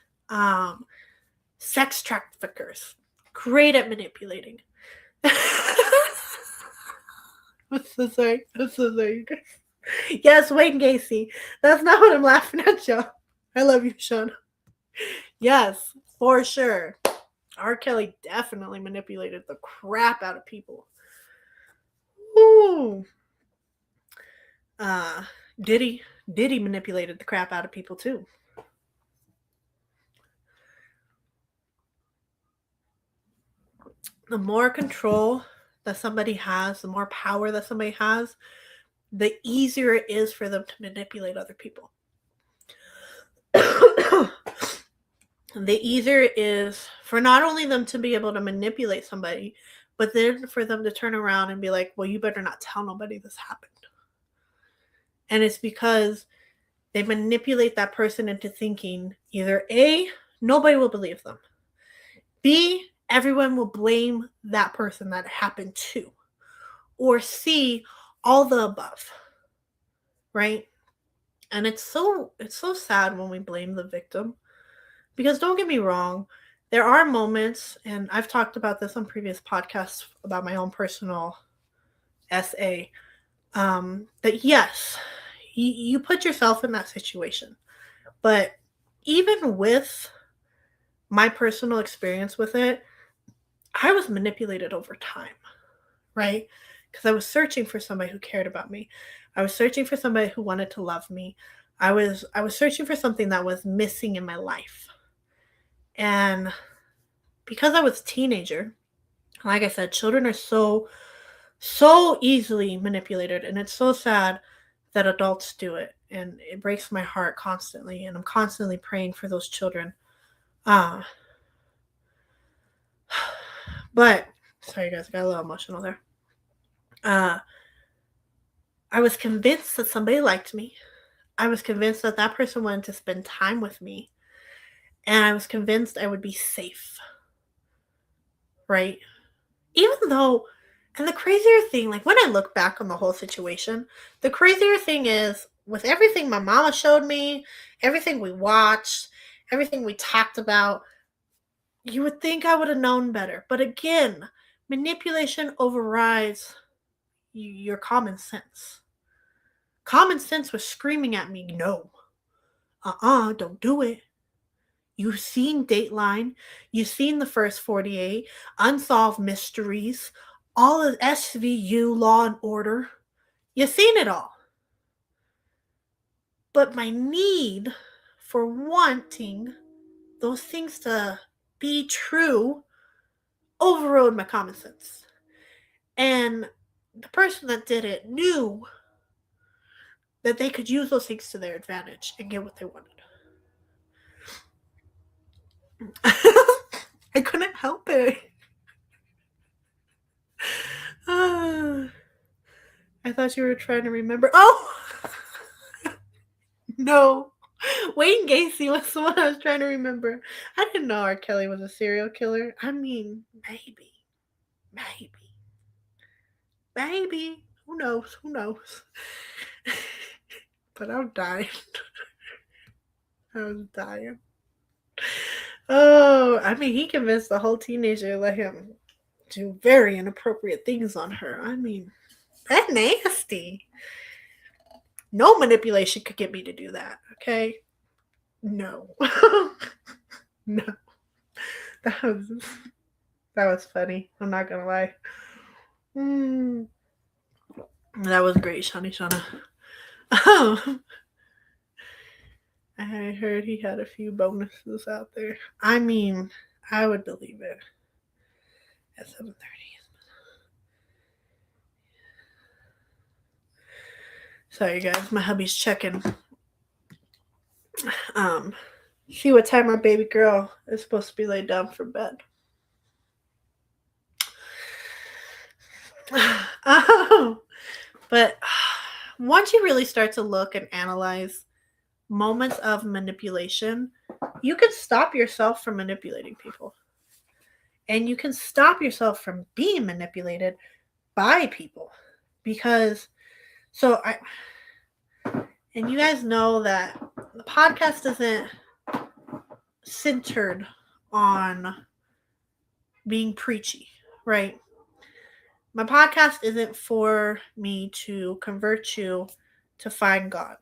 Speaker 1: Sex traffickers, great at manipulating. I'm so sorry. I'm so sorry. Yes, Wayne Gacy. That's not what I'm laughing at, y'all. I love you, Sean. Yes, for sure. R. Kelly definitely manipulated the crap out of people. Ooh. Diddy manipulated the crap out of people too. The more control that somebody has, the more power that somebody has, the easier it is for them to manipulate other people. The easier it is for not only them to be able to manipulate somebody, but then for them to turn around and be like, well, you better not tell nobody this happened. And it's because they manipulate that person into thinking either A, nobody will believe them, B, everyone will blame that person that it happened to, or C, all the above, right? And it's so sad when we blame the victim, because don't get me wrong, there are moments, and I've talked about this on previous podcasts about my own personal essay, that yes, you put yourself in that situation, but even with my personal experience with it, I was manipulated over time, right? Because I was searching for somebody who cared about me. I was searching for somebody who wanted to love me. I was searching for something that was missing in my life. And because I was a teenager, like I said, children are so easily manipulated, and it's so sad that adults do it. And it breaks my heart constantly, and I'm constantly praying for those children. But sorry guys, I got a little emotional there. I was convinced that somebody liked me. I was convinced that that person wanted to spend time with me. And I was convinced I would be safe. Right? Even though, and the crazier thing, like when I look back on the whole situation, the crazier thing is with everything my mama showed me, everything we watched, everything we talked about, you would think I would have known better. But again, manipulation overrides your common sense. Common sense was screaming at me, no, don't do it. You've seen Dateline, you've seen the first 48, Unsolved Mysteries, all of SVU, Law and Order. You've seen it all. But my need for wanting those things to be true overrode my common sense. And the person that did it knew that they could use those things to their advantage and get what they wanted. I couldn't help it. I thought you were trying to remember. Oh! No. Wayne Gacy was the one I was trying to remember. I didn't know R. Kelly was a serial killer. I mean, maybe. Who knows? But I'm dying. I was dying. Oh, I mean, he convinced the whole teenager to let him do very inappropriate things on her. I mean, that's nasty. No manipulation could get me to do that, okay? No. No. That was funny. I'm not gonna lie. That was great, Shauna. Oh. I heard he had a few bonuses out there. I mean, I would believe it. At 7:30. Sorry guys, my hubby's checking. See what time my baby girl is supposed to be laid down for bed. Oh, but once you really start to look and analyze moments of manipulation, you can stop yourself from manipulating people. And you can stop yourself from being manipulated by people. Because, so I, and you guys know that the podcast isn't centered on being preachy, right? My podcast isn't for me to convert you to find God.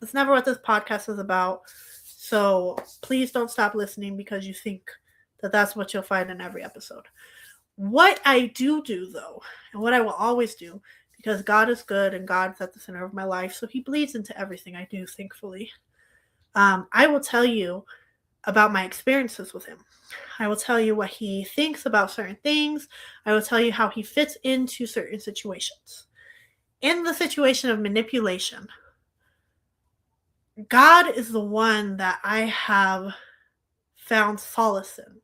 Speaker 1: That's never what this podcast is about. So please don't stop listening because you think that that's what you'll find in every episode. What I do, though, and what I will always do, because God is good and God's at the center of my life, so He bleeds into everything I do, thankfully. I will tell you about my experiences with Him. I will tell you what He thinks about certain things. I will tell you how He fits into certain situations. In the situation of manipulation, God is the one that I have found solace in,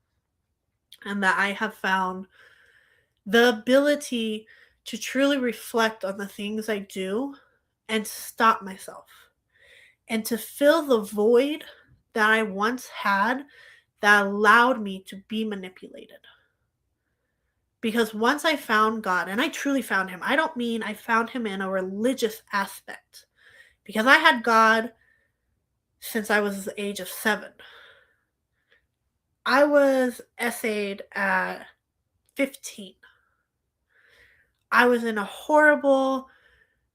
Speaker 1: and that I have found the ability to truly reflect on the things I do and stop myself, and to fill the void that I once had that allowed me to be manipulated. Because once I found God, and I truly found Him, I don't mean I found Him in a religious aspect, because I had God since I was the age of 7. I was essayed at 15. I was in a horrible,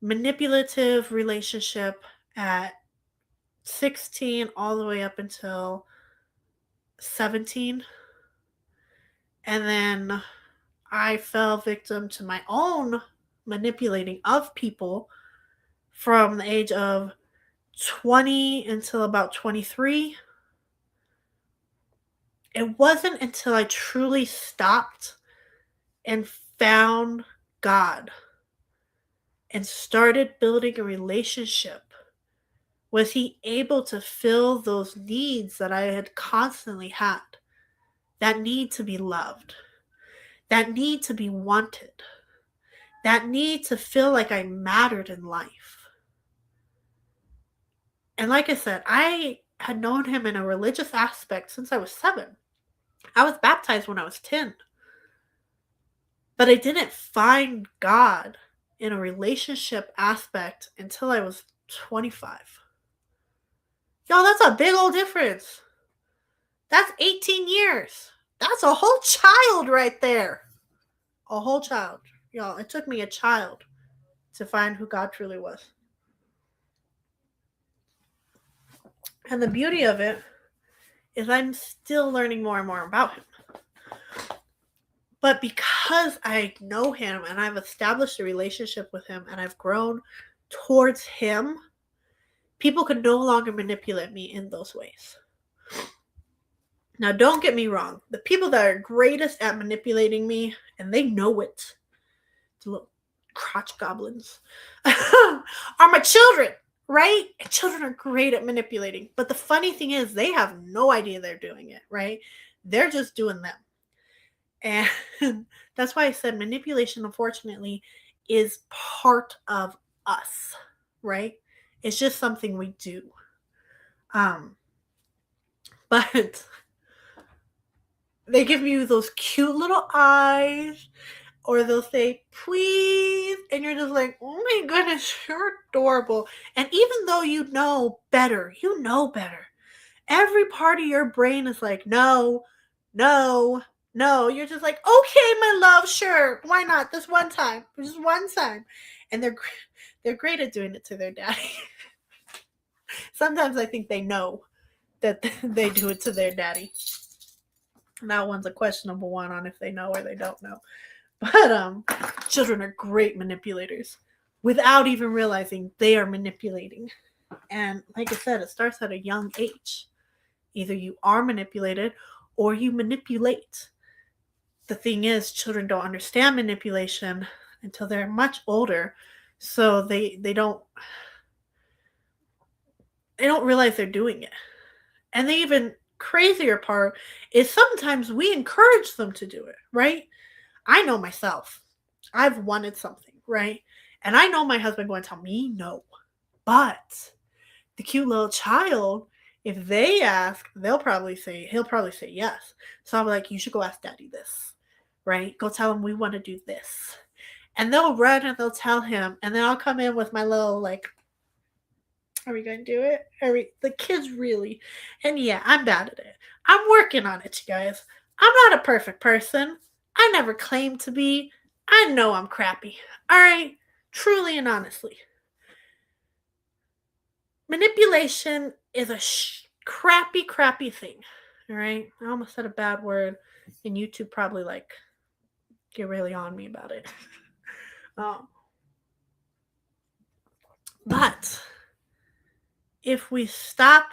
Speaker 1: manipulative relationship at 16 all the way up until 17. And then I fell victim to my own manipulating of people from the age of 20 until about 23. It wasn't until I truly stopped and found God and started building a relationship was He able to fill those needs that I had constantly had. That need to be loved. That need to be wanted. That need to feel like I mattered in life. And like I said, I had known Him in a religious aspect since I was 7. I was baptized when I was 10. But I didn't find God in a relationship aspect until I was 25. Y'all, that's a big old difference. That's 18 years. That's a whole child right there. A whole child. Y'all, it took me a child to find who God truly was. And the beauty of it is I'm still learning more and more about Him. But because I know Him and I've established a relationship with Him and I've grown towards Him, people can no longer manipulate me in those ways. Now, don't get me wrong. The people that are greatest at manipulating me, and they know it, the little crotch goblins, are my children, right? And children are great at manipulating. But the funny thing is, they have no idea they're doing it, right? They're just doing them. And that's why I said manipulation, unfortunately, is part of us, right? It's just something we do. But they give you those cute little eyes, or they'll say, please, and you're just like, oh my goodness, you're adorable. And even though you know better, every part of your brain is like, no, no, no. You're just like, okay, my love, sure, why not? This one time, just one time. And they're great at doing it to their daddy. Sometimes I think they know that they do it to their daddy. That one's a questionable one on if they know or they don't know. But children are great manipulators without even realizing they are manipulating. And like I said, it starts at a young age. Either you are manipulated or you manipulate. The thing is, children don't understand manipulation until they're much older. So they don't realize they're doing it. And the even crazier part is sometimes we encourage them to do it, right? I know myself. I've wanted something, right? And I know my husband going to tell me no. But the cute little child, if they ask, he'll probably say yes. So I'm like, you should go ask daddy this, right? Go tell him we want to do this. And they'll run and they'll tell him. And then I'll come in with my little, like, are we going to do it? The kids really? And yeah, I'm bad at it. I'm working on it, you guys. I'm not a perfect person. I never claimed to be. I know I'm crappy. All right? Truly and honestly. Manipulation is a crappy thing. All right? I almost said a bad word, and YouTube probably, like, get really on me about it. But if we stop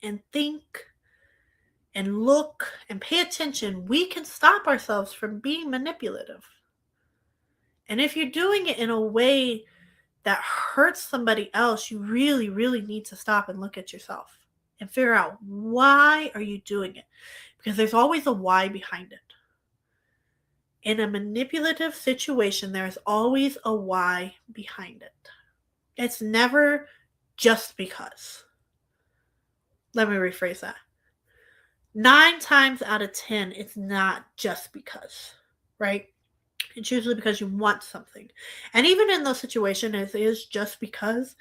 Speaker 1: and think and look and pay attention, we can stop ourselves from being manipulative. And if you're doing it in a way that hurts somebody else, you really, really need to stop and look at yourself and figure out, why are you doing it? Because there's always a why behind it. In a manipulative situation, there's always a why behind it. It's never just because. Let me rephrase that. 9 times out of 10, it's not just because, right? It's usually because you want something. And even in those situations, it is just because.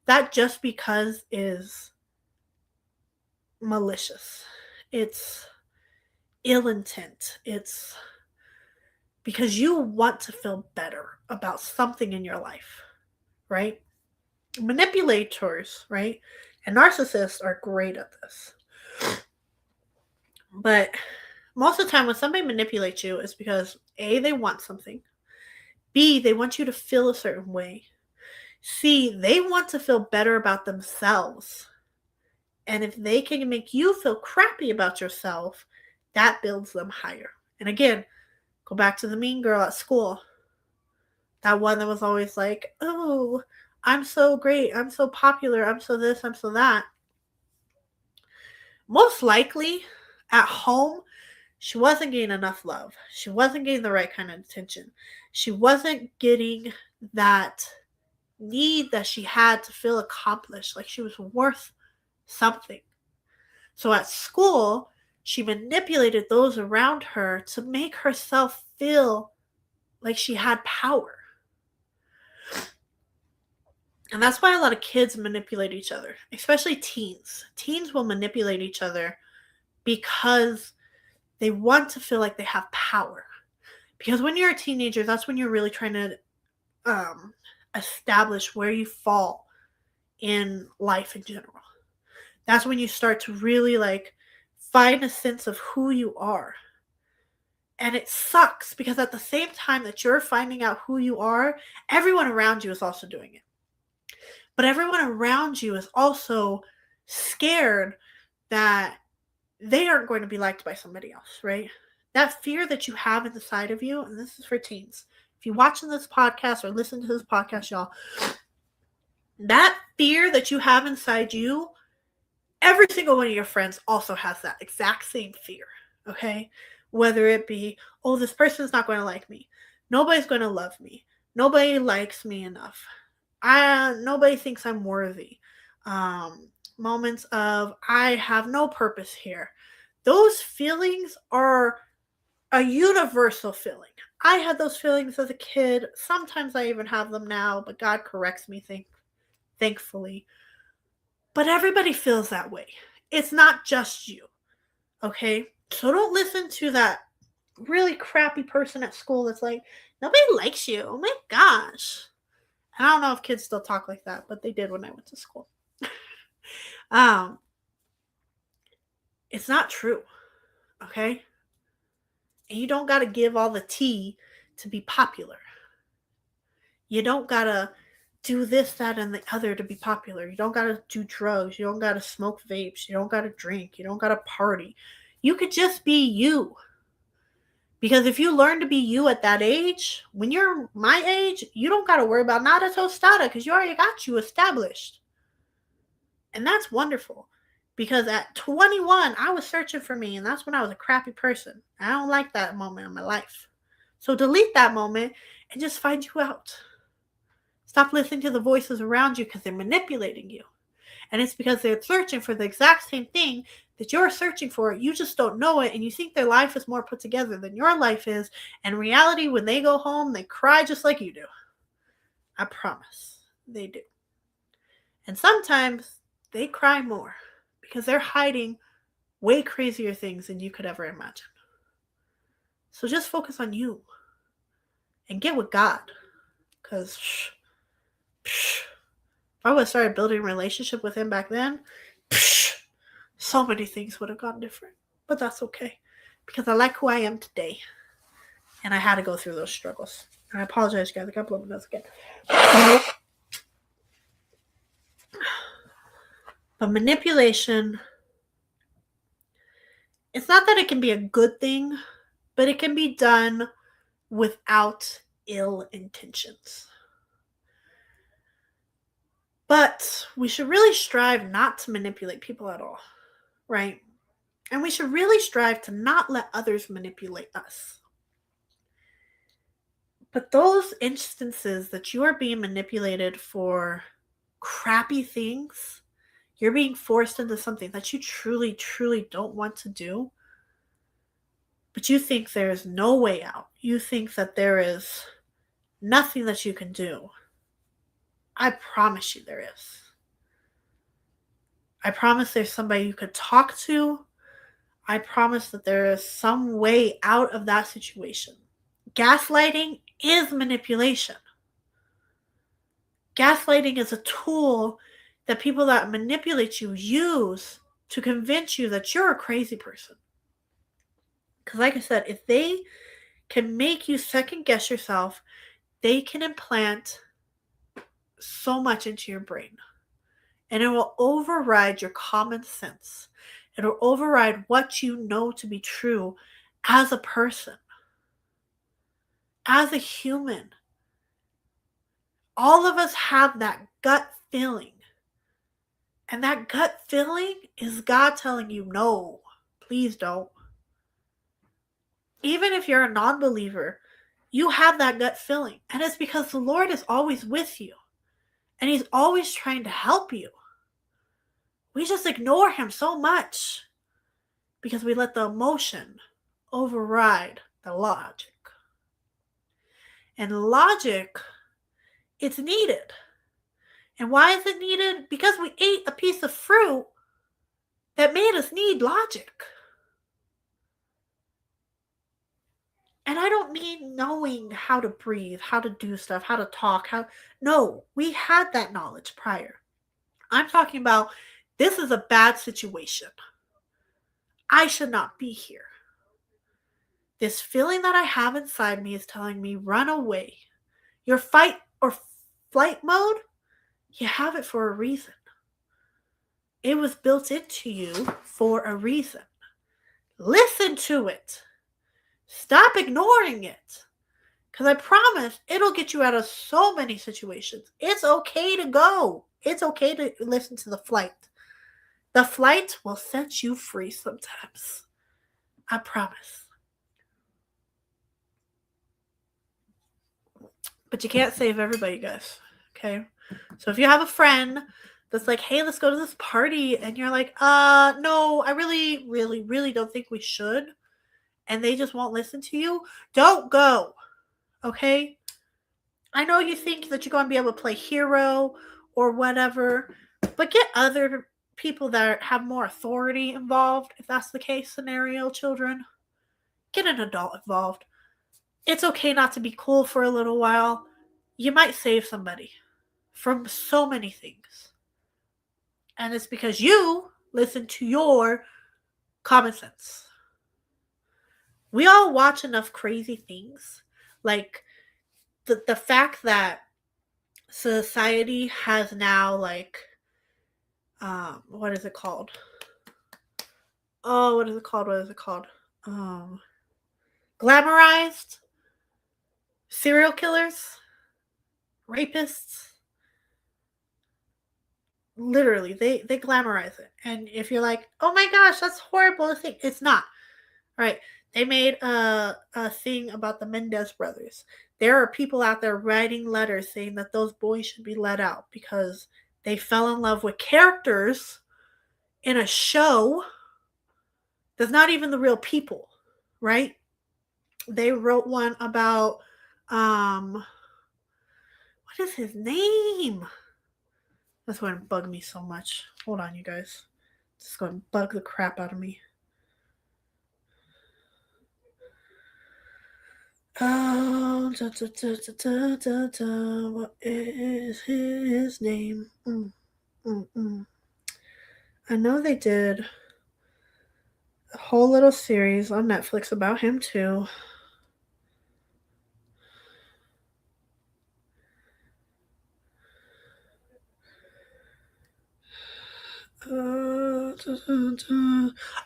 Speaker 1: That just because is malicious. It's ill intent. It's because you want to feel better about something in your life, right? Manipulators, right? And narcissists are great at this. But most of the time when somebody manipulates you, it's because A, they want something. B, they want you to feel a certain way. C, they want to feel better about themselves. And if they can make you feel crappy about yourself, that builds them higher. And again, go back to the mean girl at school. That one that was always like, oh, I'm so great. I'm so popular. I'm so this. I'm so that. Most likely, at home, she wasn't getting enough love. She wasn't getting the right kind of attention. She wasn't getting that need that she had to feel accomplished, like she was worth something. So at school, she manipulated those around her to make herself feel like she had power. And that's why a lot of kids manipulate each other, especially teens. Teens will manipulate each other because they want to feel like they have power. Because when you're a teenager, that's when you're really trying to establish where you fall in life in general. That's when you start to really like find a sense of who you are. And it sucks because at the same time that you're finding out who you are, everyone around you is also doing it. But everyone around you is also scared that they aren't going to be liked by somebody else, right? That fear that you have inside of you, and this is for teens. If you're watching this podcast or listen to this podcast, y'all, that fear that you have inside you, every single one of your friends also has that exact same fear, okay? Whether it be, oh, this person's not going to like me. Nobody's going to love me. Nobody likes me enough. Nobody thinks I'm worthy. Moments of, I have no purpose here. Those feelings are a universal feeling. I had those feelings as a kid. Sometimes I even have them now, but God corrects me, thankfully. But everybody feels that way. It's not just you, okay? So don't listen to that really crappy person at school that's like, nobody likes you. Oh my gosh. And I don't know if kids still talk like that, but they did when I went to school. It's not true, okay? And you don't got to give all the tea to be popular. You don't got to do this, that, and the other to be popular. You don't got to do drugs. You don't got to smoke vapes. You don't got to drink. You don't got to party. You could just be you. Because if you learn to be you at that age, when you're my age, you don't got to worry about nada tostada because you already got you established. And that's wonderful. Because at 21, I was searching for me, and that's when I was a crappy person. I don't like that moment in my life. So delete that moment and just find you out. Stop listening to the voices around you because they're manipulating you. And it's because they're searching for the exact same thing that you're searching for. You just don't know it, and you think their life is more put together than your life is. And in reality, when they go home, they cry just like you do. I promise. They do. And sometimes they cry more because they're hiding way crazier things than you could ever imagine. So just focus on you and get with God. Because if I would have started building a relationship with him back then, so many things would have gone different. But that's okay. Because I like who I am today. And I had to go through those struggles. And I apologize, guys. I got blown nose again. But manipulation, it's not that it can be a good thing, but it can be done without ill intentions. But we should really strive not to manipulate people at all, right? And we should really strive to not let others manipulate us. But those instances that you are being manipulated for crappy things, you're being forced into something that you truly, truly don't want to do, but you think there is no way out. You think that there is nothing that you can do. I promise you there is. I promise there's somebody you could talk to. I promise that there is some way out of that situation. Gaslighting is manipulation. Gaslighting is a tool that people that manipulate you use to convince you that you're a crazy person. Because like I said, if they can make you second guess yourself, they can implant so much into your brain. And it will override your common sense. It will override what you know to be true as a person, as a human. All of us have that gut feeling. And that gut feeling is God telling you, no, please don't. Even if you're a non-believer, you have that gut feeling. And it's because the Lord is always with you. And he's always trying to help you. We just ignore him so much because we let the emotion override the logic. And logic, it's needed. And why is it needed? Because we ate a piece of fruit that made us need logic. And I don't mean knowing how to breathe, how to do stuff, how to talk, no, we had that knowledge prior. I'm talking about this is a bad situation. I should not be here. This feeling that I have inside me is telling me, run away. Your fight or flight mode, you have it for a reason. It was built into you for a reason. Listen to it. Stop ignoring it. Because I promise it'll get you out of so many situations. It's okay to go. It's okay to listen to the flight. The flight will set you free sometimes. I promise. But you can't save everybody, guys. Okay? So if you have a friend that's like, hey, let's go to this party, and you're like, no, I really, really, really don't think we should, and they just won't listen to you, don't go. Okay? I know you think that you're going to be able to play hero or whatever, but get other people that have more authority involved, if that's the case scenario, children. Get an adult involved. It's okay not to be cool for a little while. You might save somebody from so many things. And it's because you listen to your common sense. We all watch enough crazy things. Like the fact that society has now what is it called? What is it called? Glamorized serial killers, rapists. Literally, they glamorize it. And if you're like, oh my gosh, that's horrible to think, it's not. All right. They made a thing about the Mendez brothers. There are people out there writing letters saying that those boys should be let out because they fell in love with characters in a show that's not even the real people, right? They wrote one about what is his name? That's going to bug me so much. Hold on, you guys. It's going to bug the crap out of me. What is his name? I know they did a whole little series on Netflix about him too.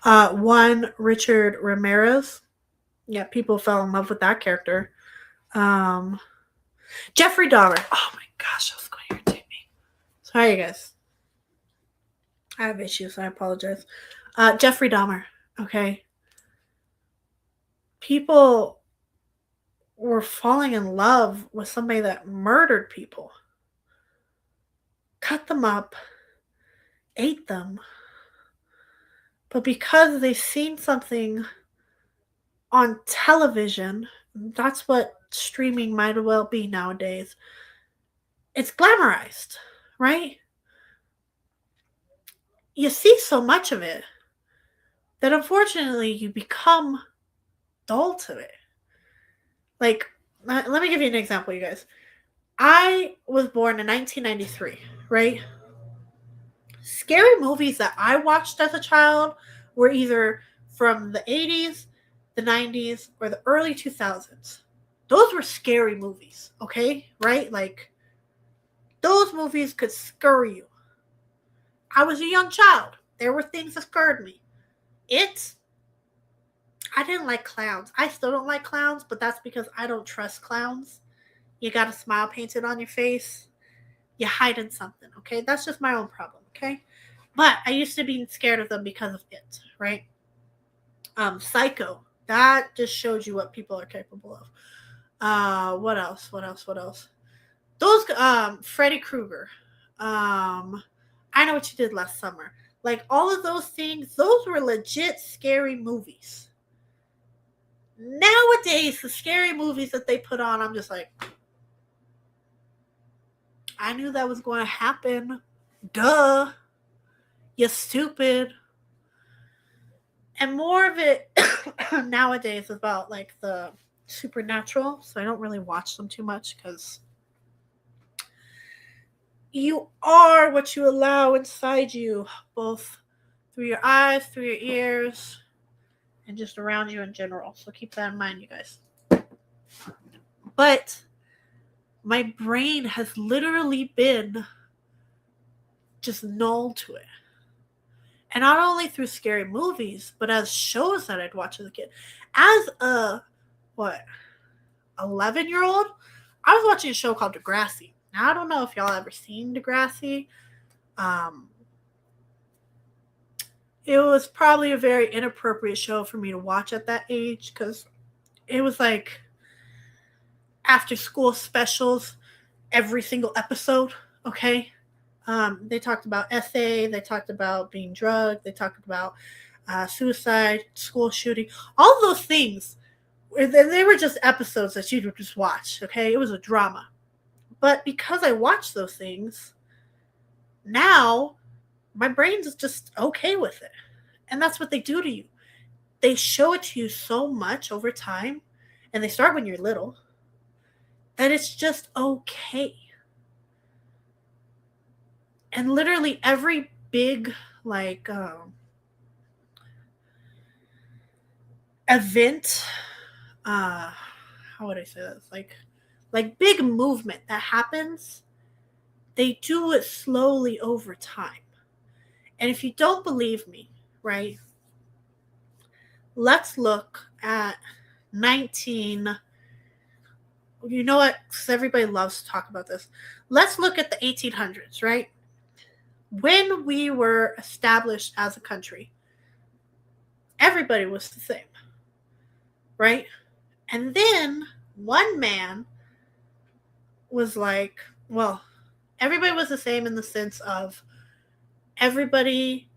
Speaker 1: One Richard Ramirez. Yeah, people fell in love with that character. Um, Jeffrey Dahmer. Oh my gosh, that's going to irritate me. Sorry, guys. I have issues. I apologize. Jeffrey Dahmer. Okay. People were falling in love with somebody that murdered people, cut them up, ate them. But because they've seen something on television, that's what streaming might well be nowadays. It's glamorized, right? You see so much of it that unfortunately you become dull to it. Like, let me give you an example, you guys. I was born in 1993, right? Scary movies that I watched as a child were either from the 80s, the 90s, or the early 2000s. Those were scary movies, okay? Right? Like, those movies could scare you. I was a young child. There were things that scared me. I didn't like clowns. I still don't like clowns, but that's because I don't trust clowns. You got a smile painted on your face. You're hiding something, okay? That's just my own problem, okay? But I used to be scared of them because of it, right? Psycho. That just shows you what people are capable of. What else? What else? What else? Those Freddy Krueger. I Know What You Did Last Summer. Like all of those things, those were legit scary movies. Nowadays, the scary movies that they put on, I'm just like, I knew that was going to happen. Duh. You stupid. And more of it nowadays is about like the supernatural, so I don't really watch them too much because you are what you allow inside you, both through your eyes, through your ears, and just around you in general. So keep that in mind, you guys. But my brain has literally been just null to it. And not only through scary movies, but as shows that I'd watch as a kid. As a, 11-year-old, I was watching a show called Degrassi. Now, I don't know if y'all ever seen Degrassi. It was probably a very inappropriate show for me to watch at that age because it was like after school specials every single episode, okay? They talked about essay, they talked about being drugged, they talked about suicide, school shooting, all those things. They were just episodes that you would just watch, okay? It was a drama. But because I watched those things, now my brain's just okay with it. And that's what they do to you. They show it to you so much over time, and they start when you're little, that it's just okay. And literally every big like event, how would I say this, like big movement that happens, they do it slowly over time. And if you don't believe me, right, let's look at 19, you know what, because everybody loves to talk about this. Let's look at the 1800s, right? When we were established as a country, everybody was the same. right? And then one man was like, well, everybody was the same in the sense of everybody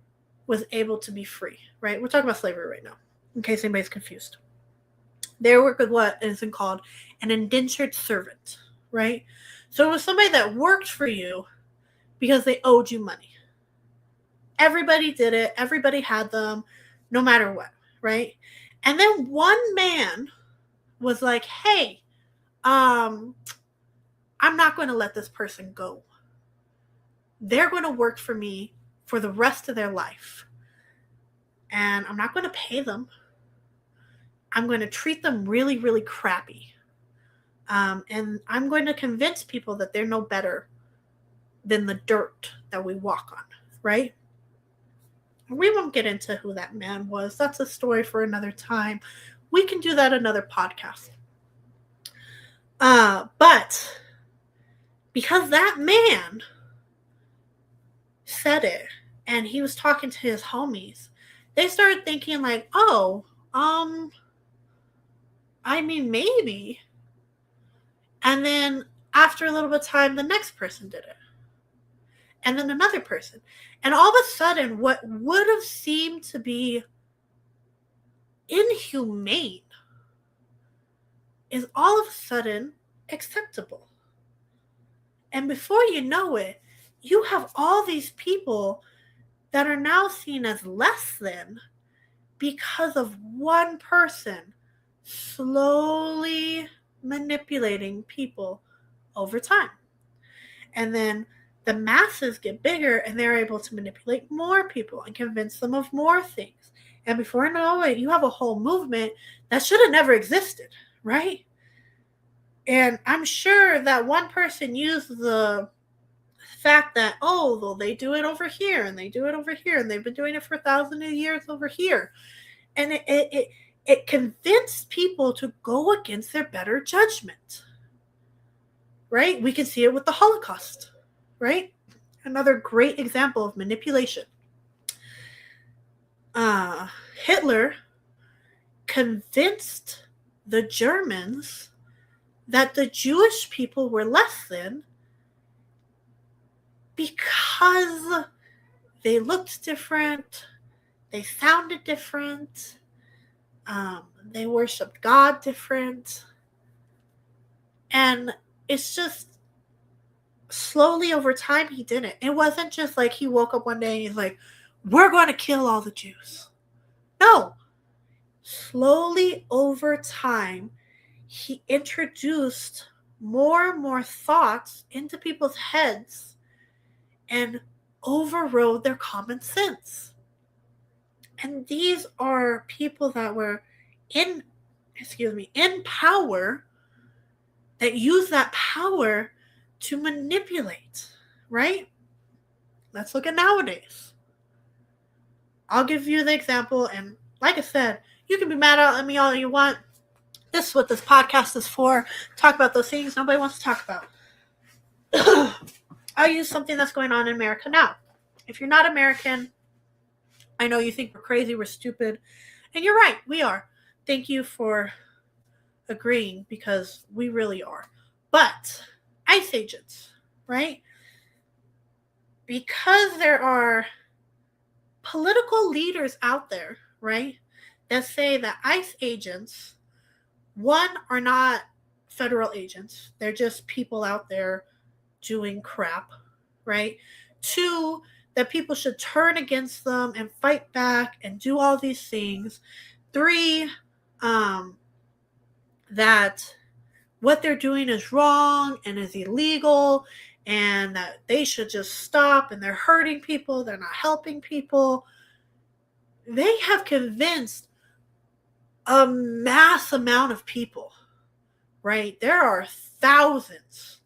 Speaker 1: was able to be free, right? We're talking about slavery right now, in case anybody's confused. They work with what is called an indentured servant, right? So it was somebody that worked for you because they owed you money. Everybody did it. Everybody had them, no matter what, right? And then one man was like, hey, I'm not going to let this person go. They're going to work for me for the rest of their life. And I'm not going to pay them. I'm going to treat them really, really crappy. And I'm going to convince people that they're no better than the dirt that we walk on, right? We won't get into who that man was. That's a story for another time. We can do that another podcast. But because that man said it and he was talking to his homies, they started thinking like, oh, I mean, maybe. And then after a little bit of time, the next person did it. And then another person. And all of a sudden, what would have seemed to be inhumane is all of a sudden acceptable. And before you know it, you have all these people that are now seen as less than because of one person slowly manipulating people over time. And then the masses get bigger and they're able to manipulate more people and convince them of more things. And before you know it, you have a whole movement that should have never existed, right? And I'm sure that one person used the fact that, oh, well, they do it over here and they do it over here and they've been doing it for thousands of years over here. And it convinced people to go against their better judgment, right? We can see it with the Holocaust, right? Another great example of manipulation. Hitler convinced the Germans that the Jewish people were less than because they looked different, they sounded different, they worshipped God different. And it's just slowly over time he did it. It wasn't just like he woke up one day and he's like, we're going to kill all the Jews. No. Slowly over time, he introduced more and more thoughts into people's heads and overrode their common sense. And these are people that were in power, that use that power to manipulate, right? Let's look at nowadays. I'll give you the example, and like I said, you can be mad at me all you want. This is what this podcast is for. Talk about those things nobody wants to talk about. I'll use something that's going on in America now. If you're not American, I know you think we're crazy, we're stupid, and you're right, we are. Thank you for agreeing, because we really are. But ICE agents, right? Because there are political leaders out there, right, that say that ICE agents, one, are not federal agents. They're just people out there doing crap, right? Two, that people should turn against them and fight back and do all these things. Three, that what they're doing is wrong and is illegal and that they should just stop and they're hurting people, they're not helping people. They have convinced a mass amount of people, right? There are thousands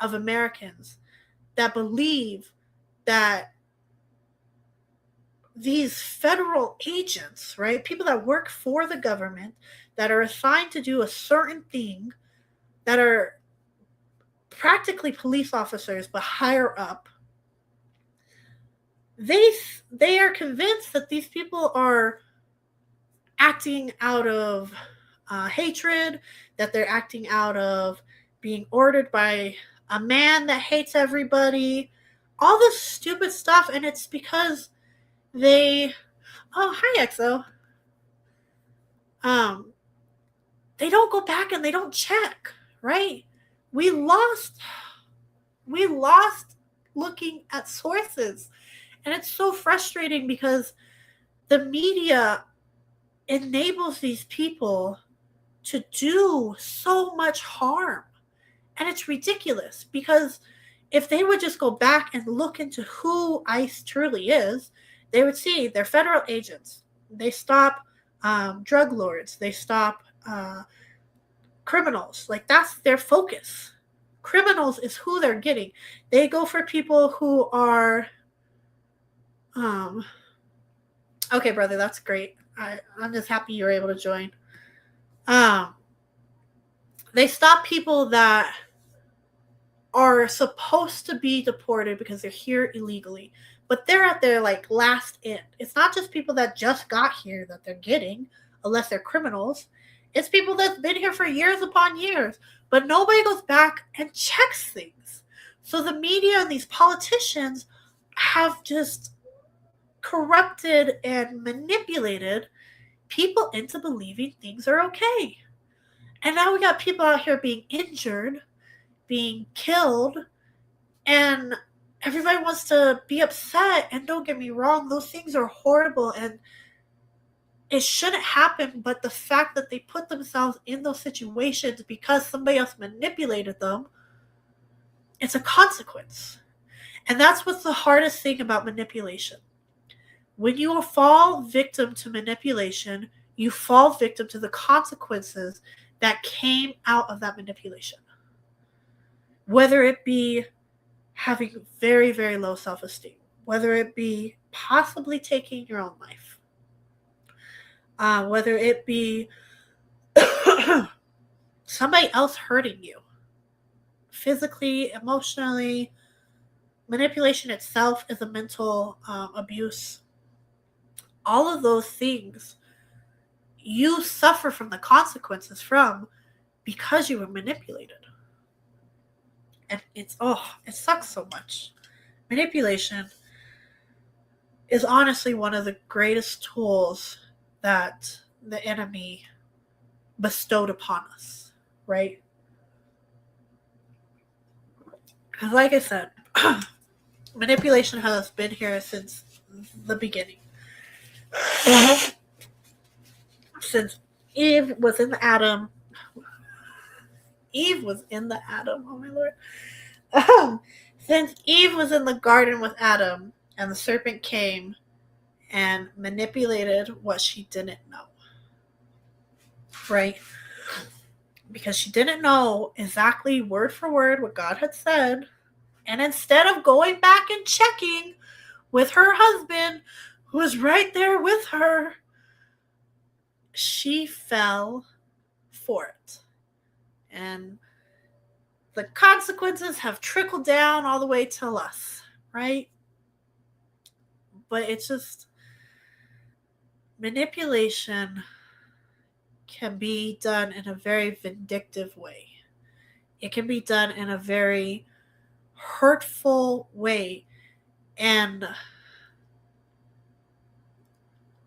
Speaker 1: of Americans that believe that these federal agents, right, people that work for the government, that are assigned to do a certain thing, that are practically police officers but higher up, they are convinced that these people are acting out of hatred, that they're acting out of being ordered by a man that hates everybody, all this stupid stuff. And it's because they, oh, hi, EXO. Um, they don't go back and they don't check, right? We lost, we lost looking at sources. And it's so frustrating because the media enables these people to do so much harm. And it's ridiculous because if they would just go back and look into who ICE truly is, they would see they're federal agents. They stop drug lords. They stop criminals. Like, that's their focus. Criminals is who they're getting. They go for people who are okay, brother, that's great. I'm just happy you were able to join. They stop people that are supposed to be deported because they're here illegally, but they're at their like last end. It's not just people that just got here that they're getting, unless they're criminals. It's people that's been here for years upon years, but nobody goes back and checks things. So the media and these politicians have just corrupted and manipulated people into believing things are okay. And now we got people out here being injured, being killed, and everybody wants to be upset. And don't get me wrong, those things are horrible and it shouldn't happen, but the fact that they put themselves in those situations because somebody else manipulated them, it's a consequence. And that's what's the hardest thing about manipulation. When you fall victim to manipulation, you fall victim to the consequences that came out of that manipulation. Whether it be having very, very low self-esteem, whether it be possibly taking your own life, whether it be somebody else hurting you, physically, emotionally. Manipulation itself is a mental abuse. All of those things you suffer from the consequences from because you were manipulated. And it sucks so much. Manipulation is honestly one of the greatest tools that the enemy bestowed upon us, right? Because like I said, manipulation has been here since the beginning. Since Eve was in the Adam. Oh my Lord. Since Eve was in the garden with Adam and the serpent came and manipulated what she didn't know. Right? Because she didn't know exactly word for word what God had said. And instead of going back and checking with her husband, who was right there with her, she fell for it. And the consequences have trickled down all the way to us, right? But it's just manipulation can be done in a very vindictive way. It can be done in a very hurtful way. And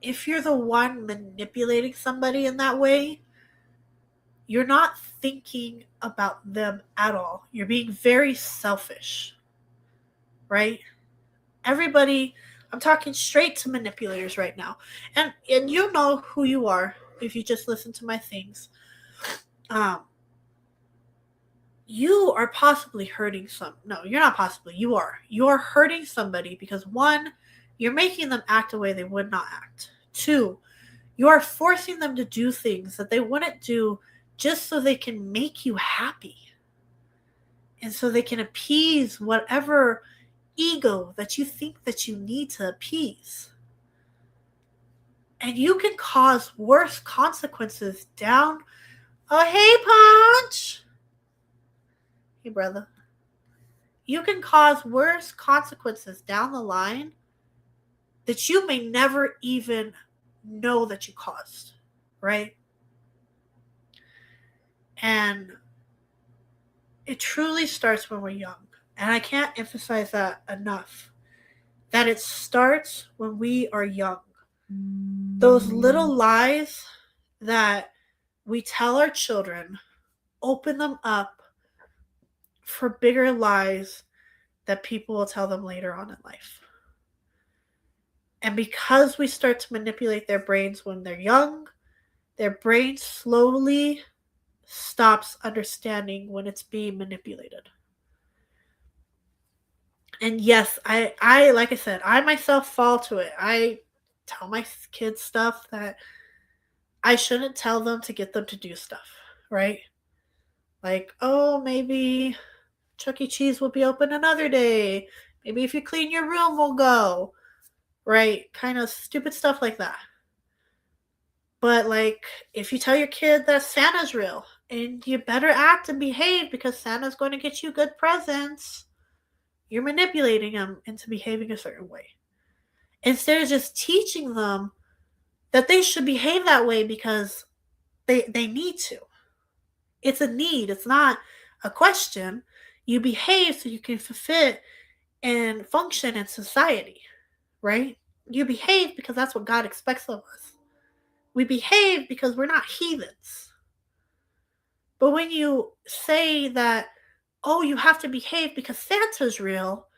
Speaker 1: if you're the one manipulating somebody in that way, you're not thinking about them at all. You're being very selfish, right? Everybody, I'm talking straight to manipulators right now. And you know who you are if you just listen to my things. You are possibly hurting no, you're not possibly, you are. You are hurting somebody because one, you're making them act a way they would not act. Two, you are forcing them to do things that they wouldn't do just so they can make you happy. And so they can appease whatever ego that you think that you need to appease. And you can cause worse consequences down. Oh, hey, Punch. Hey, brother. You can cause worse consequences down the line that you may never even know that you caused, right? And it truly starts when we're young. And I can't emphasize that enough. That it starts when we are young. Those little lies that we tell our children open them up for bigger lies that people will tell them later on in life. And because we start to manipulate their brains when they're young, their brain slowly stops understanding when it's being manipulated. And yes, I like I said, I myself fall to it. I tell my kids stuff that I shouldn't tell them to get them to do stuff, right? Like, oh, maybe Chuck E. Cheese will be open another day. Maybe if you clean your room, we'll go. Right? Kind of stupid stuff like that. But, like, if you tell your kid that Santa's real, and you better act and behave because Santa's going to get you good presents, you're manipulating them into behaving a certain way. Instead of just teaching them that they should behave that way because they need to. It's a need, it's not a question. You behave so you can fit and function in society, right? You behave because that's what God expects of us. We behave because we're not heathens. But when you say that, oh, you have to behave because Santa's real,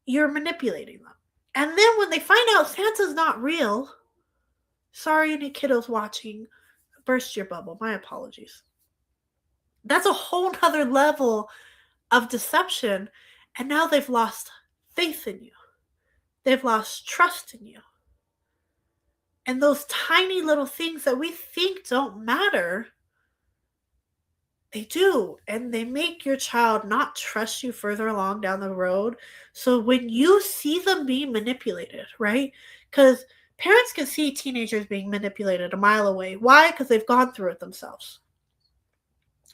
Speaker 1: you're manipulating them. And then when they find out Santa's not real, sorry, any kiddos watching, burst your bubble. My apologies. That's a whole nother level of deception. And now they've lost faith in you. They've lost trust in you. And those tiny little things that we think don't matter, they do. And they make your child not trust you further along down the road. So when you see them being manipulated, right? Because parents can see teenagers being manipulated a mile away. Why? Because they've gone through it themselves.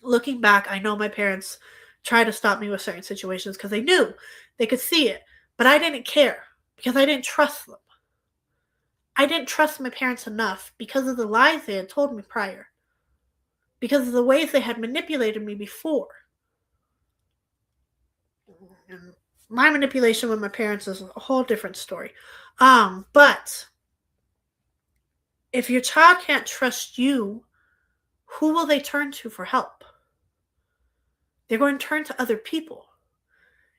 Speaker 1: Looking back, I know my parents tried to stop me with certain situations because they knew they could see it. But I didn't care because I didn't trust them. I didn't trust my parents enough because of the lies they had told me prior. Because of the ways they had manipulated me before. And my manipulation with my parents is a whole different story. But if your child can't trust you, who will they turn to for help? They're going to turn to other people.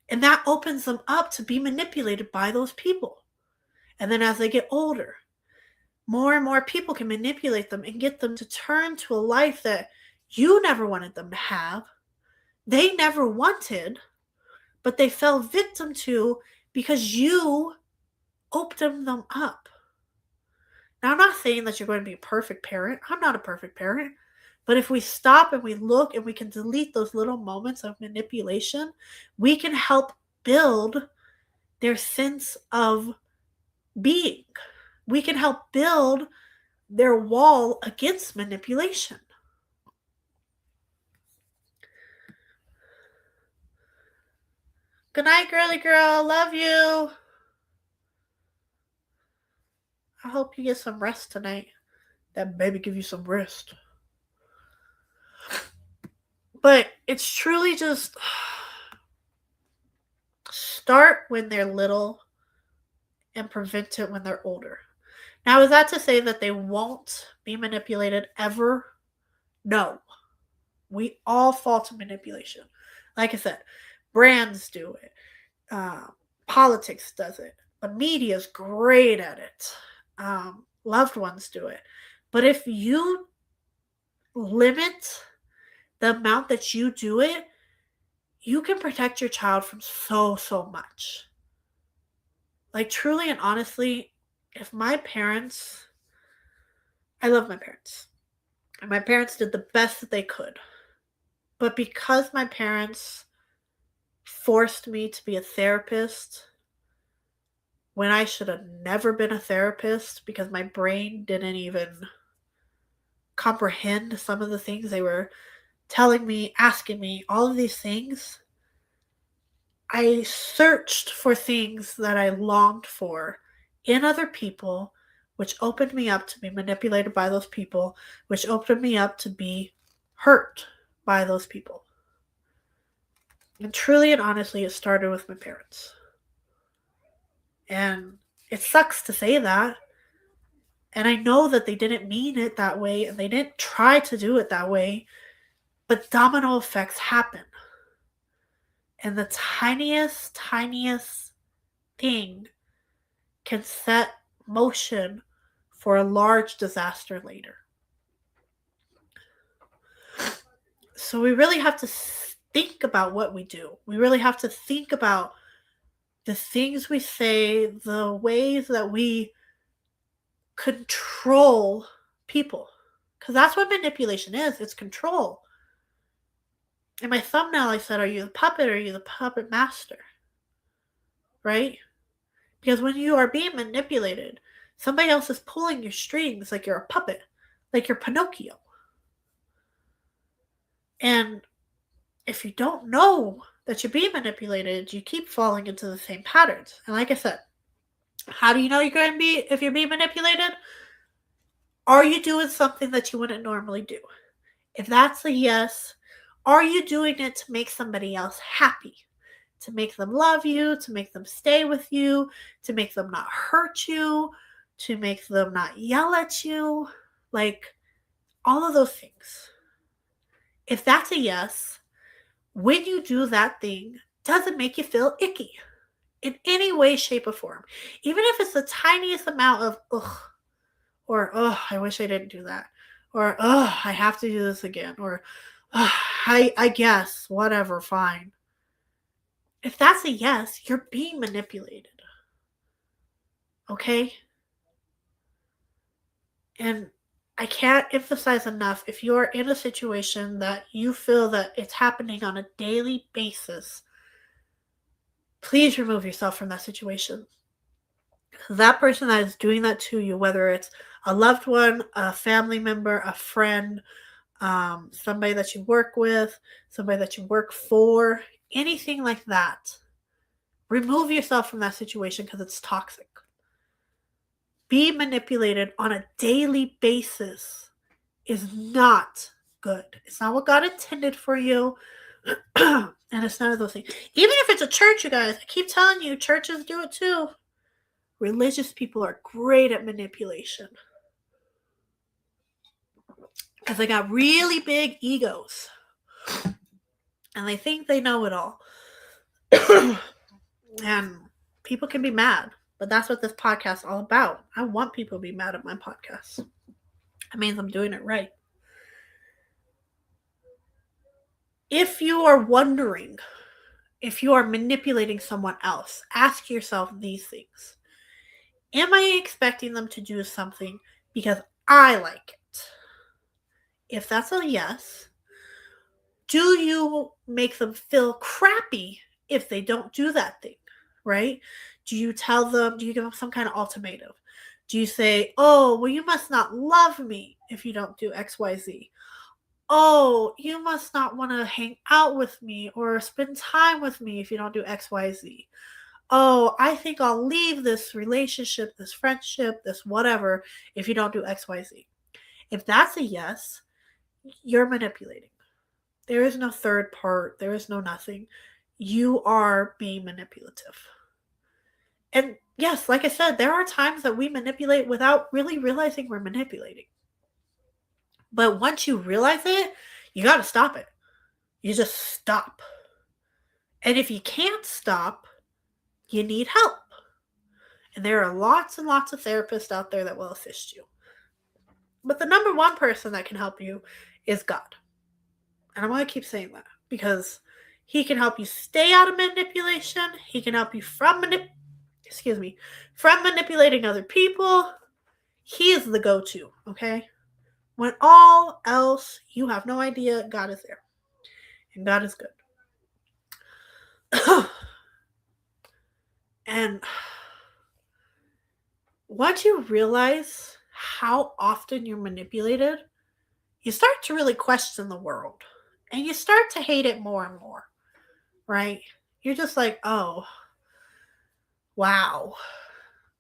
Speaker 1: And that opens them up to be manipulated by those people. And then as they get older, more and more people can manipulate them and get them to turn to a life that you never wanted them to have. They never wanted, but they fell victim to because you opened them up. Now, I'm not saying that you're going to be a perfect parent. I'm not a perfect parent. But if we stop and we look and we can delete those little moments of manipulation, we can help build their sense of being. We can help build their wall against manipulation. Good night, girly girl. Love you. I hope you get some rest tonight. That baby give you some rest. But it's truly just start when they're little and prevent it when they're older. Now, is that to say that they won't be manipulated ever? No. We all fall to manipulation. Like I said, brands do it. Politics does it. The media is great at it. Loved ones do it. But if you limit the amount that you do it, you can protect your child from so much. Like, truly and honestly, if my parents, I love my parents, and my parents did the best that they could. But because my parents forced me to be a therapist when I should have never been a therapist because my brain didn't even comprehend some of the things they were telling me, asking me, all of these things, I searched for things that I longed for in other people, which opened me up to be manipulated by those people, which opened me up to be hurt by those people. And truly and honestly, it started with my parents. And it sucks to say that. And I know that they didn't mean it that way and they didn't try to do it that way. But domino effects happen. And the tiniest thing can set motion for a large disaster later. So we really have to think about what we do. We really have to think about the things we say, the ways that we control people. Because that's what manipulation is. It's control. In my thumbnail, I said, are you the puppet or are you the puppet master? Right? Because when you are being manipulated, somebody else is pulling your strings like you're a puppet, like you're Pinocchio. And if you don't know that you're being manipulated, you keep falling into the same patterns. And like I said, how do you know you're going to be, if you're being manipulated? Are you doing something that you wouldn't normally do? If that's a yes, are you doing it to make somebody else happy? To make them love you, to make them stay with you, to make them not hurt you, to make them not yell at you, like all of those things. If that's a yes, when you do that thing, does it make you feel icky in any way, shape, or form? Even if it's the tiniest amount of ugh, or ugh, I wish I didn't do that, or ugh, I have to do this again, or ugh, I guess, whatever, fine. If that's a yes, you're being manipulated. Okay? And I can't emphasize enough, if you're in a situation that you feel that it's happening on a daily basis, please remove yourself from that situation. That person that is doing that to you, whether it's a loved one, a family member, a friend, somebody that you work with, somebody that you work for, anything like that, remove yourself from that situation because it's toxic. Being manipulated on a daily basis is not good. It's not what God intended for you. And it's none of those things. Even if it's a church, you guys, I keep telling you, churches do it too. Religious people are great at manipulation because they got really big egos and they think they know it all. And people can be mad, but that's what this podcast is all about. I want people to be mad at my podcast. It means I'm doing it right. If you are wondering if you are manipulating someone else, ask yourself these things. Am I expecting them to do something because I like it? If that's a yes, do you make them feel crappy if they don't do that thing, right? Do you tell them, do you give them some kind of ultimatum? Do you say, oh, well, you must not love me if you don't do XYZ? Oh, you must not want to hang out with me or spend time with me if you don't do XYZ. Oh, I think I'll leave this relationship, this friendship, this whatever, if you don't do XYZ. If that's a yes, you're manipulating. There is no third part. There is no nothing. You are being manipulative. And yes, like I said, there are times that we manipulate without really realizing we're manipulating. But once you realize it, you got to stop it. You just stop. And if you can't stop, you need help. And there are lots and lots of therapists out there that will assist you. But the number one person that can help you is God. And I'm going to keep saying that because he can help you stay out of manipulation. He can help you from manipulating other people. He is the go-to, okay? When all else, you have no idea, God is there. And God is good. And once you realize how often you're manipulated, you start to really question the world. And you start to hate it more and more, right? You're just like, oh, wow.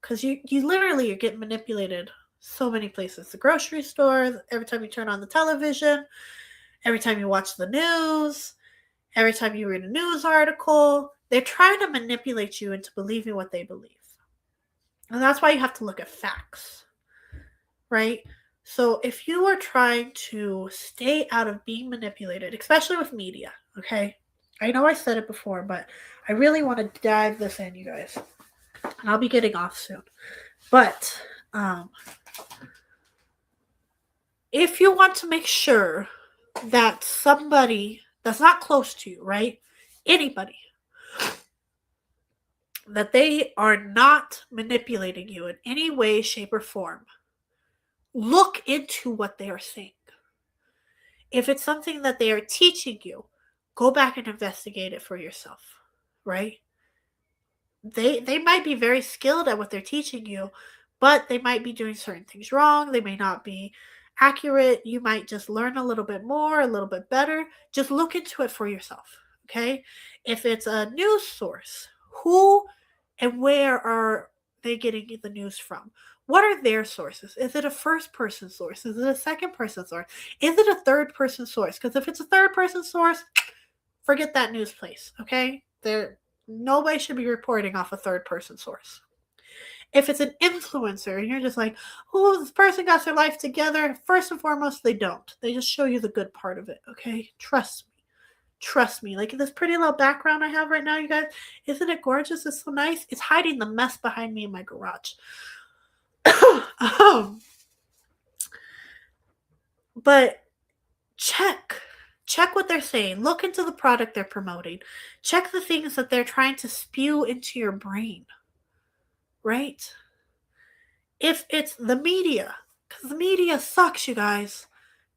Speaker 1: Because you literally are getting manipulated so many places. The grocery store, every time you turn on the television, Every time you watch the news, every time you read a news article, they're trying to manipulate you into believing what they believe. And that's why you have to look at facts, right? So if you are trying to stay out of being manipulated, especially with media, okay? I know I said it before, but I really want to dive this in, you guys. And I'll be getting off soon. But if you want to make sure that somebody that's not close to you, right? Anybody, that they are not manipulating you in any way, shape, or form, look into what they are saying. If it's something that they are teaching you, go back and investigate it for yourself, right? They might be very skilled at what they're teaching you, but they might be doing certain things wrong. They may not be accurate. You might just learn a little bit more, a little bit better. Just look into it for yourself, okay? If it's a news source, who and where are they getting the news from? What are their sources? Is it a first person source? Is it a second person source? Is it a third person source? Because if it's a third person source, forget that news place, okay? Nobody should be reporting off a third person source. If it's an influencer and you're just like, oh, this person got their life together, first and foremost, they don't. They just show you the good part of it, okay? Trust me. Trust me. Like this pretty little background I have right now, you guys, isn't it gorgeous? It's so nice. It's hiding the mess behind me in my garage. But check what they're saying. Look into the product they're promoting. Check the things that they're trying to spew into your brain, right? If it's the media, because the media sucks, you guys.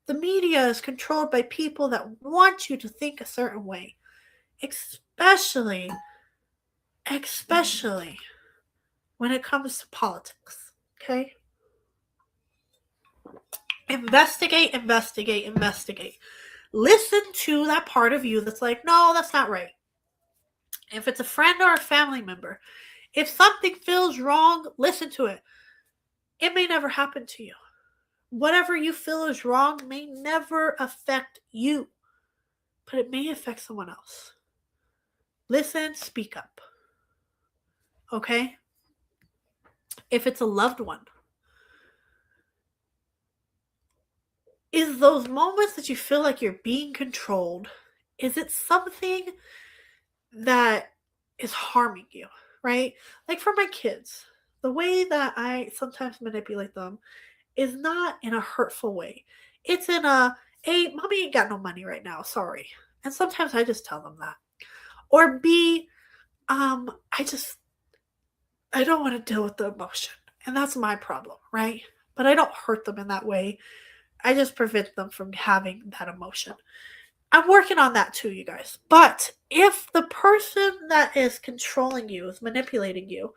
Speaker 1: The media is controlled by people that want you to think a certain way, especially when it comes to politics, okay? Investigate. Listen to that part of you that's like, no, that's not right. If it's a friend or a family member, if something feels wrong, listen to it. It may never happen to you. Whatever you feel is wrong may never affect you, but it may affect someone else. Listen, speak up. Okay? If it's a loved one, is those moments that you feel like you're being controlled, is it something that is harming you, right? Like for my kids, the way that I sometimes manipulate them is not in a hurtful way. It's in a, hey, mommy ain't got no money right now, sorry. And sometimes I just tell them that. Or B, I don't want to deal with the emotion. And that's my problem, right? But I don't hurt them in that way. I just prevent them from having that emotion. I'm working on that too, you guys. But if the person that is controlling you, is manipulating you,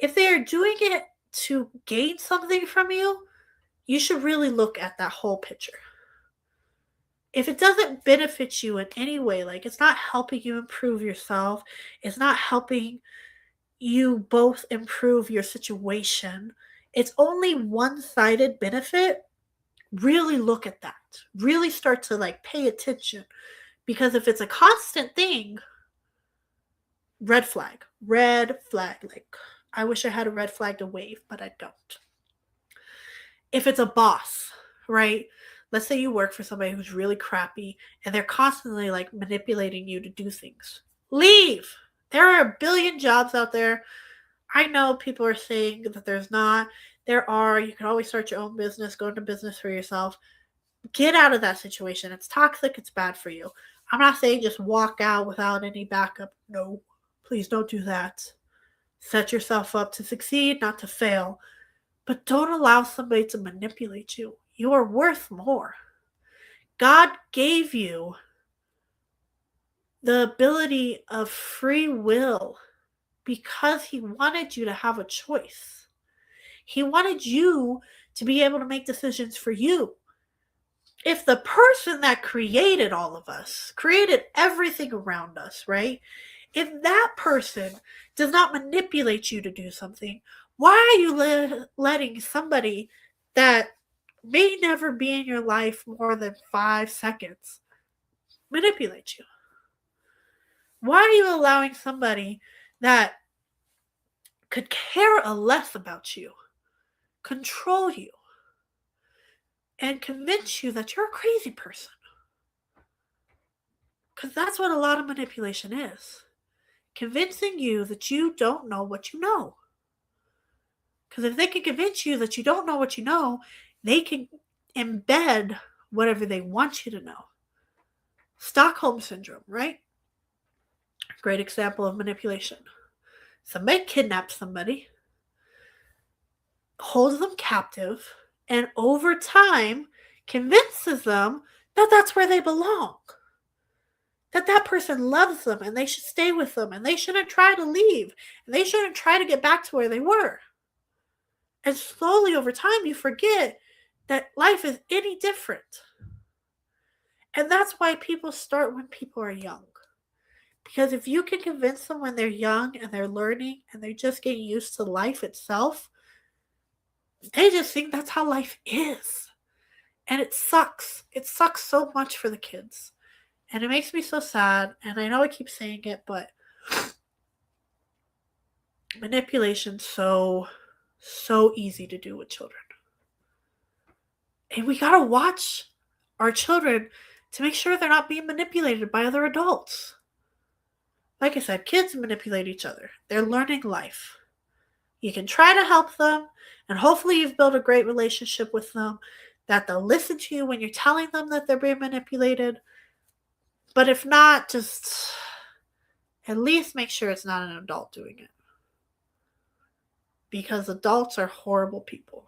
Speaker 1: if they are doing it to gain something from you, you should really look at that whole picture. If it doesn't benefit you in any way, like it's not helping you improve yourself, it's not helping you both improve your situation, it's only one-sided benefit, really look at that. Really start to like pay attention. Because if it's a constant thing, red flag. Like, I wish I had a red flag to wave, but I don't. If it's a boss, right? Let's say you work for somebody who's really crappy and they're constantly like manipulating you to do things. Leave. There are a billion jobs out there. I know people are saying that there's not. There are. You can always start your own business, go into business for yourself. Get out of that situation. It's toxic. It's bad for you. I'm not saying just walk out without any backup. No, please don't do that. Set yourself up to succeed, not to fail. But don't allow somebody to manipulate you. You are worth more. God gave you the ability of free will because He wanted you to have a choice. He wanted you to be able to make decisions for you. If the person that created all of us, created everything around us, right? If that person does not manipulate you to do something, why are you letting somebody that may never be in your life more than 5 seconds manipulate you? Why are you allowing somebody that could care a less about you control you and convince you that you're a crazy person? Because that's what a lot of manipulation is. Convincing you that you don't know what you know. Because if they can convince you that you don't know what you know, they can embed whatever they want you to know. Stockholm Syndrome, right? Great example of manipulation. Somebody kidnaps somebody, holds them captive, and over time convinces them that that's where they belong. That person loves them and they should stay with them and they shouldn't try to leave and they shouldn't try to get back to where they were. And slowly over time you forget that life is any different. And that's why people start when people are young. Because if you can convince them when they're young and they're learning and they're just getting used to life itself, they just think that's how life is. And it sucks. It sucks so much for the kids. And it makes me so sad. And I know I keep saying it, but manipulation's so easy to do with children. And we gotta watch our children to make sure they're not being manipulated by other adults. Like I said, kids manipulate each other. They're learning life. You can try to help them, and hopefully you've built a great relationship with them, that they'll listen to you when you're telling them that they're being manipulated. But if not, just at least make sure it's not an adult doing it. Because adults are horrible people.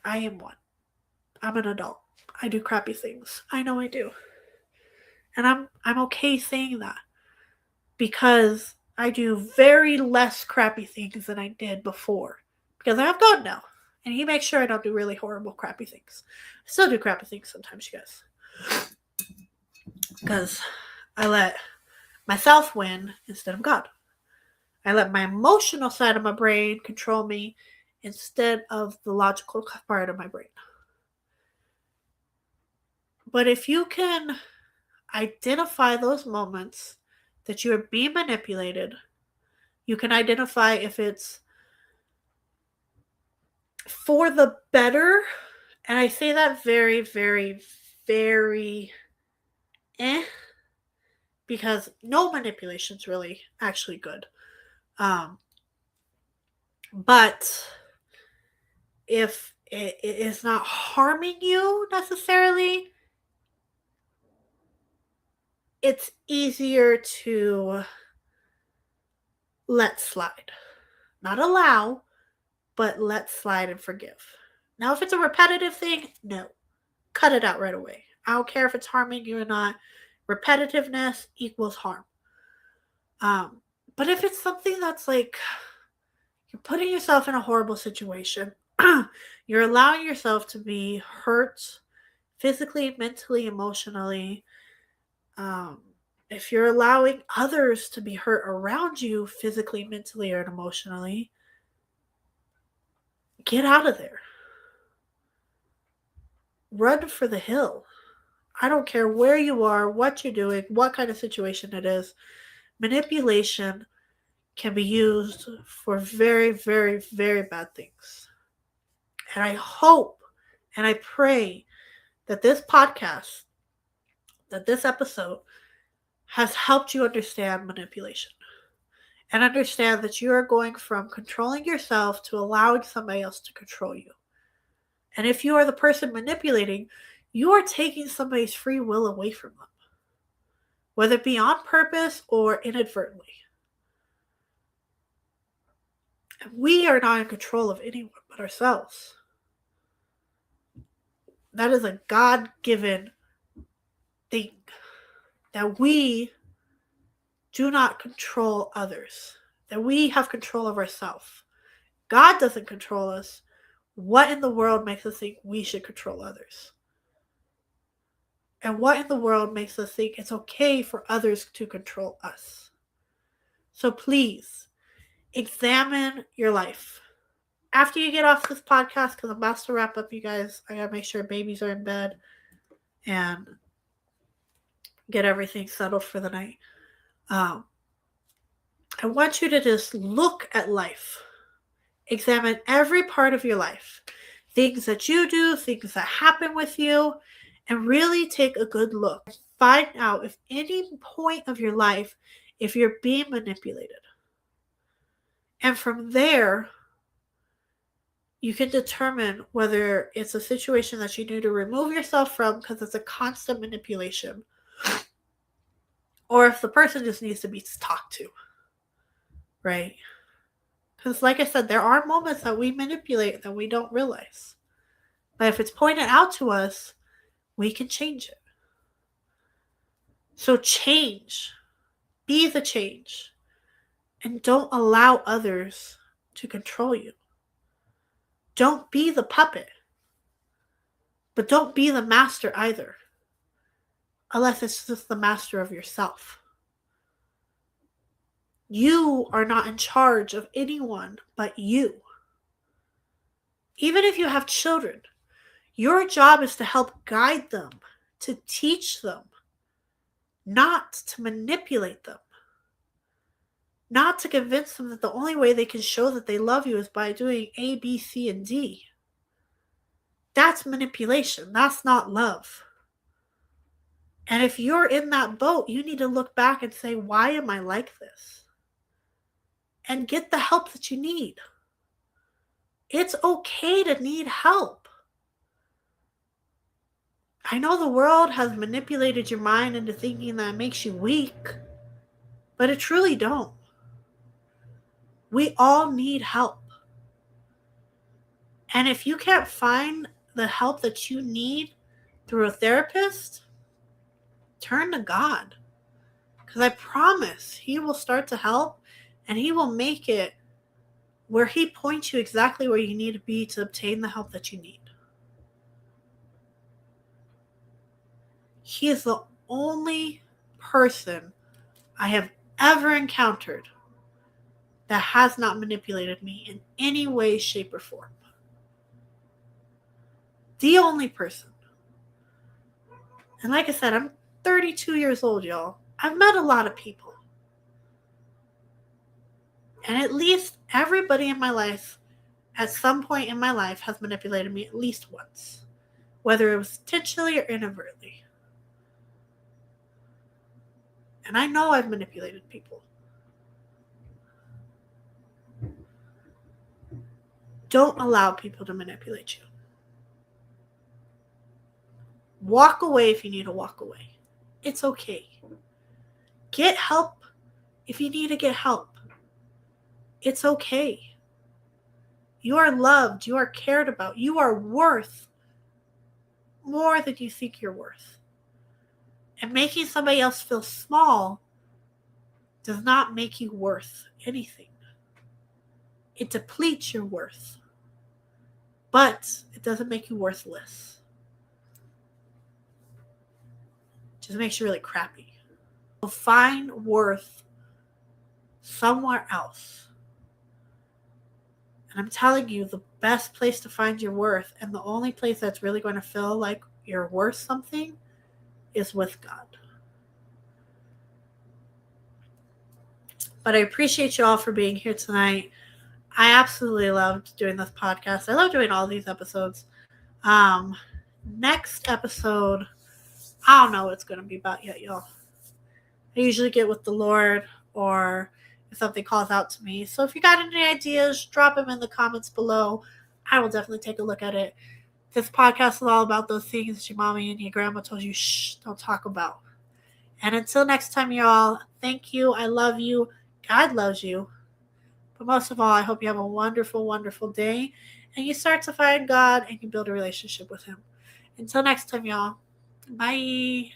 Speaker 1: I am one. I'm an adult. I do crappy things. I know I do. And I'm okay saying that. Because I do very less crappy things than I did before. Because I have God now. And He makes sure I don't do really horrible, crappy things. I still do crappy things sometimes, you guys. Because I let myself win instead of God. I let my emotional side of my brain control me instead of the logical part of my brain. But if you can identify those moments that you are being manipulated, you can identify if it's for the better. And I say that very, very, very because no manipulation is really actually good. But if it is not harming you necessarily, it's easier to let slide. Not allow, but let slide and forgive. Now, if it's a repetitive thing, no. Cut it out right away. I don't care if it's harming you or not. Repetitiveness equals harm. But if it's something that's like you're putting yourself in a horrible situation, you're allowing yourself to be hurt physically, mentally, emotionally, if you're allowing others to be hurt around you physically, mentally, or emotionally, get out of there. Run for the hill. I don't care where you are, what you're doing, what kind of situation it is. Manipulation can be used for very, very, very bad things. And I hope and I pray that this podcast, that this episode has helped you understand manipulation and understand that you are going from controlling yourself to allowing somebody else to control you. And if you are the person manipulating, you are taking somebody's free will away from them, whether it be on purpose or inadvertently. And we are not in control of anyone but ourselves. That is a God-given thing, that we do not control others, that we have control of ourselves. God doesn't control us. What in the world makes us think we should control others? And what in the world makes us think it's okay for others to control us? So please, examine your life. After you get off this podcast, because I'm about to wrap up, you guys, I gotta make sure babies are in bed. And get everything settled for the night. I want you to just look at life. Examine every part of your life. Things that you do, things that happen with you, and really take a good look. Find out if any point of your life, if you're being manipulated. And from there, you can determine whether it's a situation that you need to remove yourself from because it's a constant manipulation, or if the person just needs to be talked to, right? Because like I said, there are moments that we manipulate that we don't realize. But if it's pointed out to us, we can change it. So change. Be the change. And don't allow others to control you. Don't be the puppet. But don't be the master either. Unless it's just the master of yourself. You are not in charge of anyone but you. Even if you have children, your job is to help guide them, to teach them, not to manipulate them, not to convince them that the only way they can show that they love you is by doing A, B, C, and D. That's manipulation. That's not love. And if you're in that boat, you need to look back and say, why am I like this? And get the help that you need. It's okay to need help. I know the world has manipulated your mind into thinking that it makes you weak, but it truly don't. We all need help. And if you can't find the help that you need through a therapist, turn to God. Because I promise He will start to help, and He will make it where He points you exactly where you need to be to obtain the help that you need. He is the only person I have ever encountered that has not manipulated me in any way, shape, or form. The only person. And like I said, I'm 32 years old, y'all. I've met a lot of people. And at least everybody in my life, at some point in my life, has manipulated me at least once. Whether it was intentionally or inadvertently. And I know I've manipulated people. Don't allow people to manipulate you. Walk away if you need to walk away. It's okay. Get help if you need to get help. It's okay. You are loved. You are cared about. You are worth more than you think you're worth. And making somebody else feel small does not make you worth anything. It depletes your worth. But it doesn't make you worthless. It just makes you really crappy. So find worth somewhere else. And I'm telling you, the best place to find your worth, and the only place that's really going to feel like you're worth something, is with God. But I appreciate you all for being here tonight. I absolutely loved doing this podcast. I love doing all these episodes. Next episode, I don't know what it's going to be about yet, y'all. I usually get with the Lord, or if something calls out to me. So if you got any ideas, drop them in the comments below. I will definitely take a look at it. This podcast is all about those things that your mommy and your grandma told you, shh, don't talk about. And until next time, y'all, thank you. I love you. God loves you. But most of all, I hope you have a wonderful, wonderful day. And you start to find God and you build a relationship with Him. Until next time, y'all. Bye.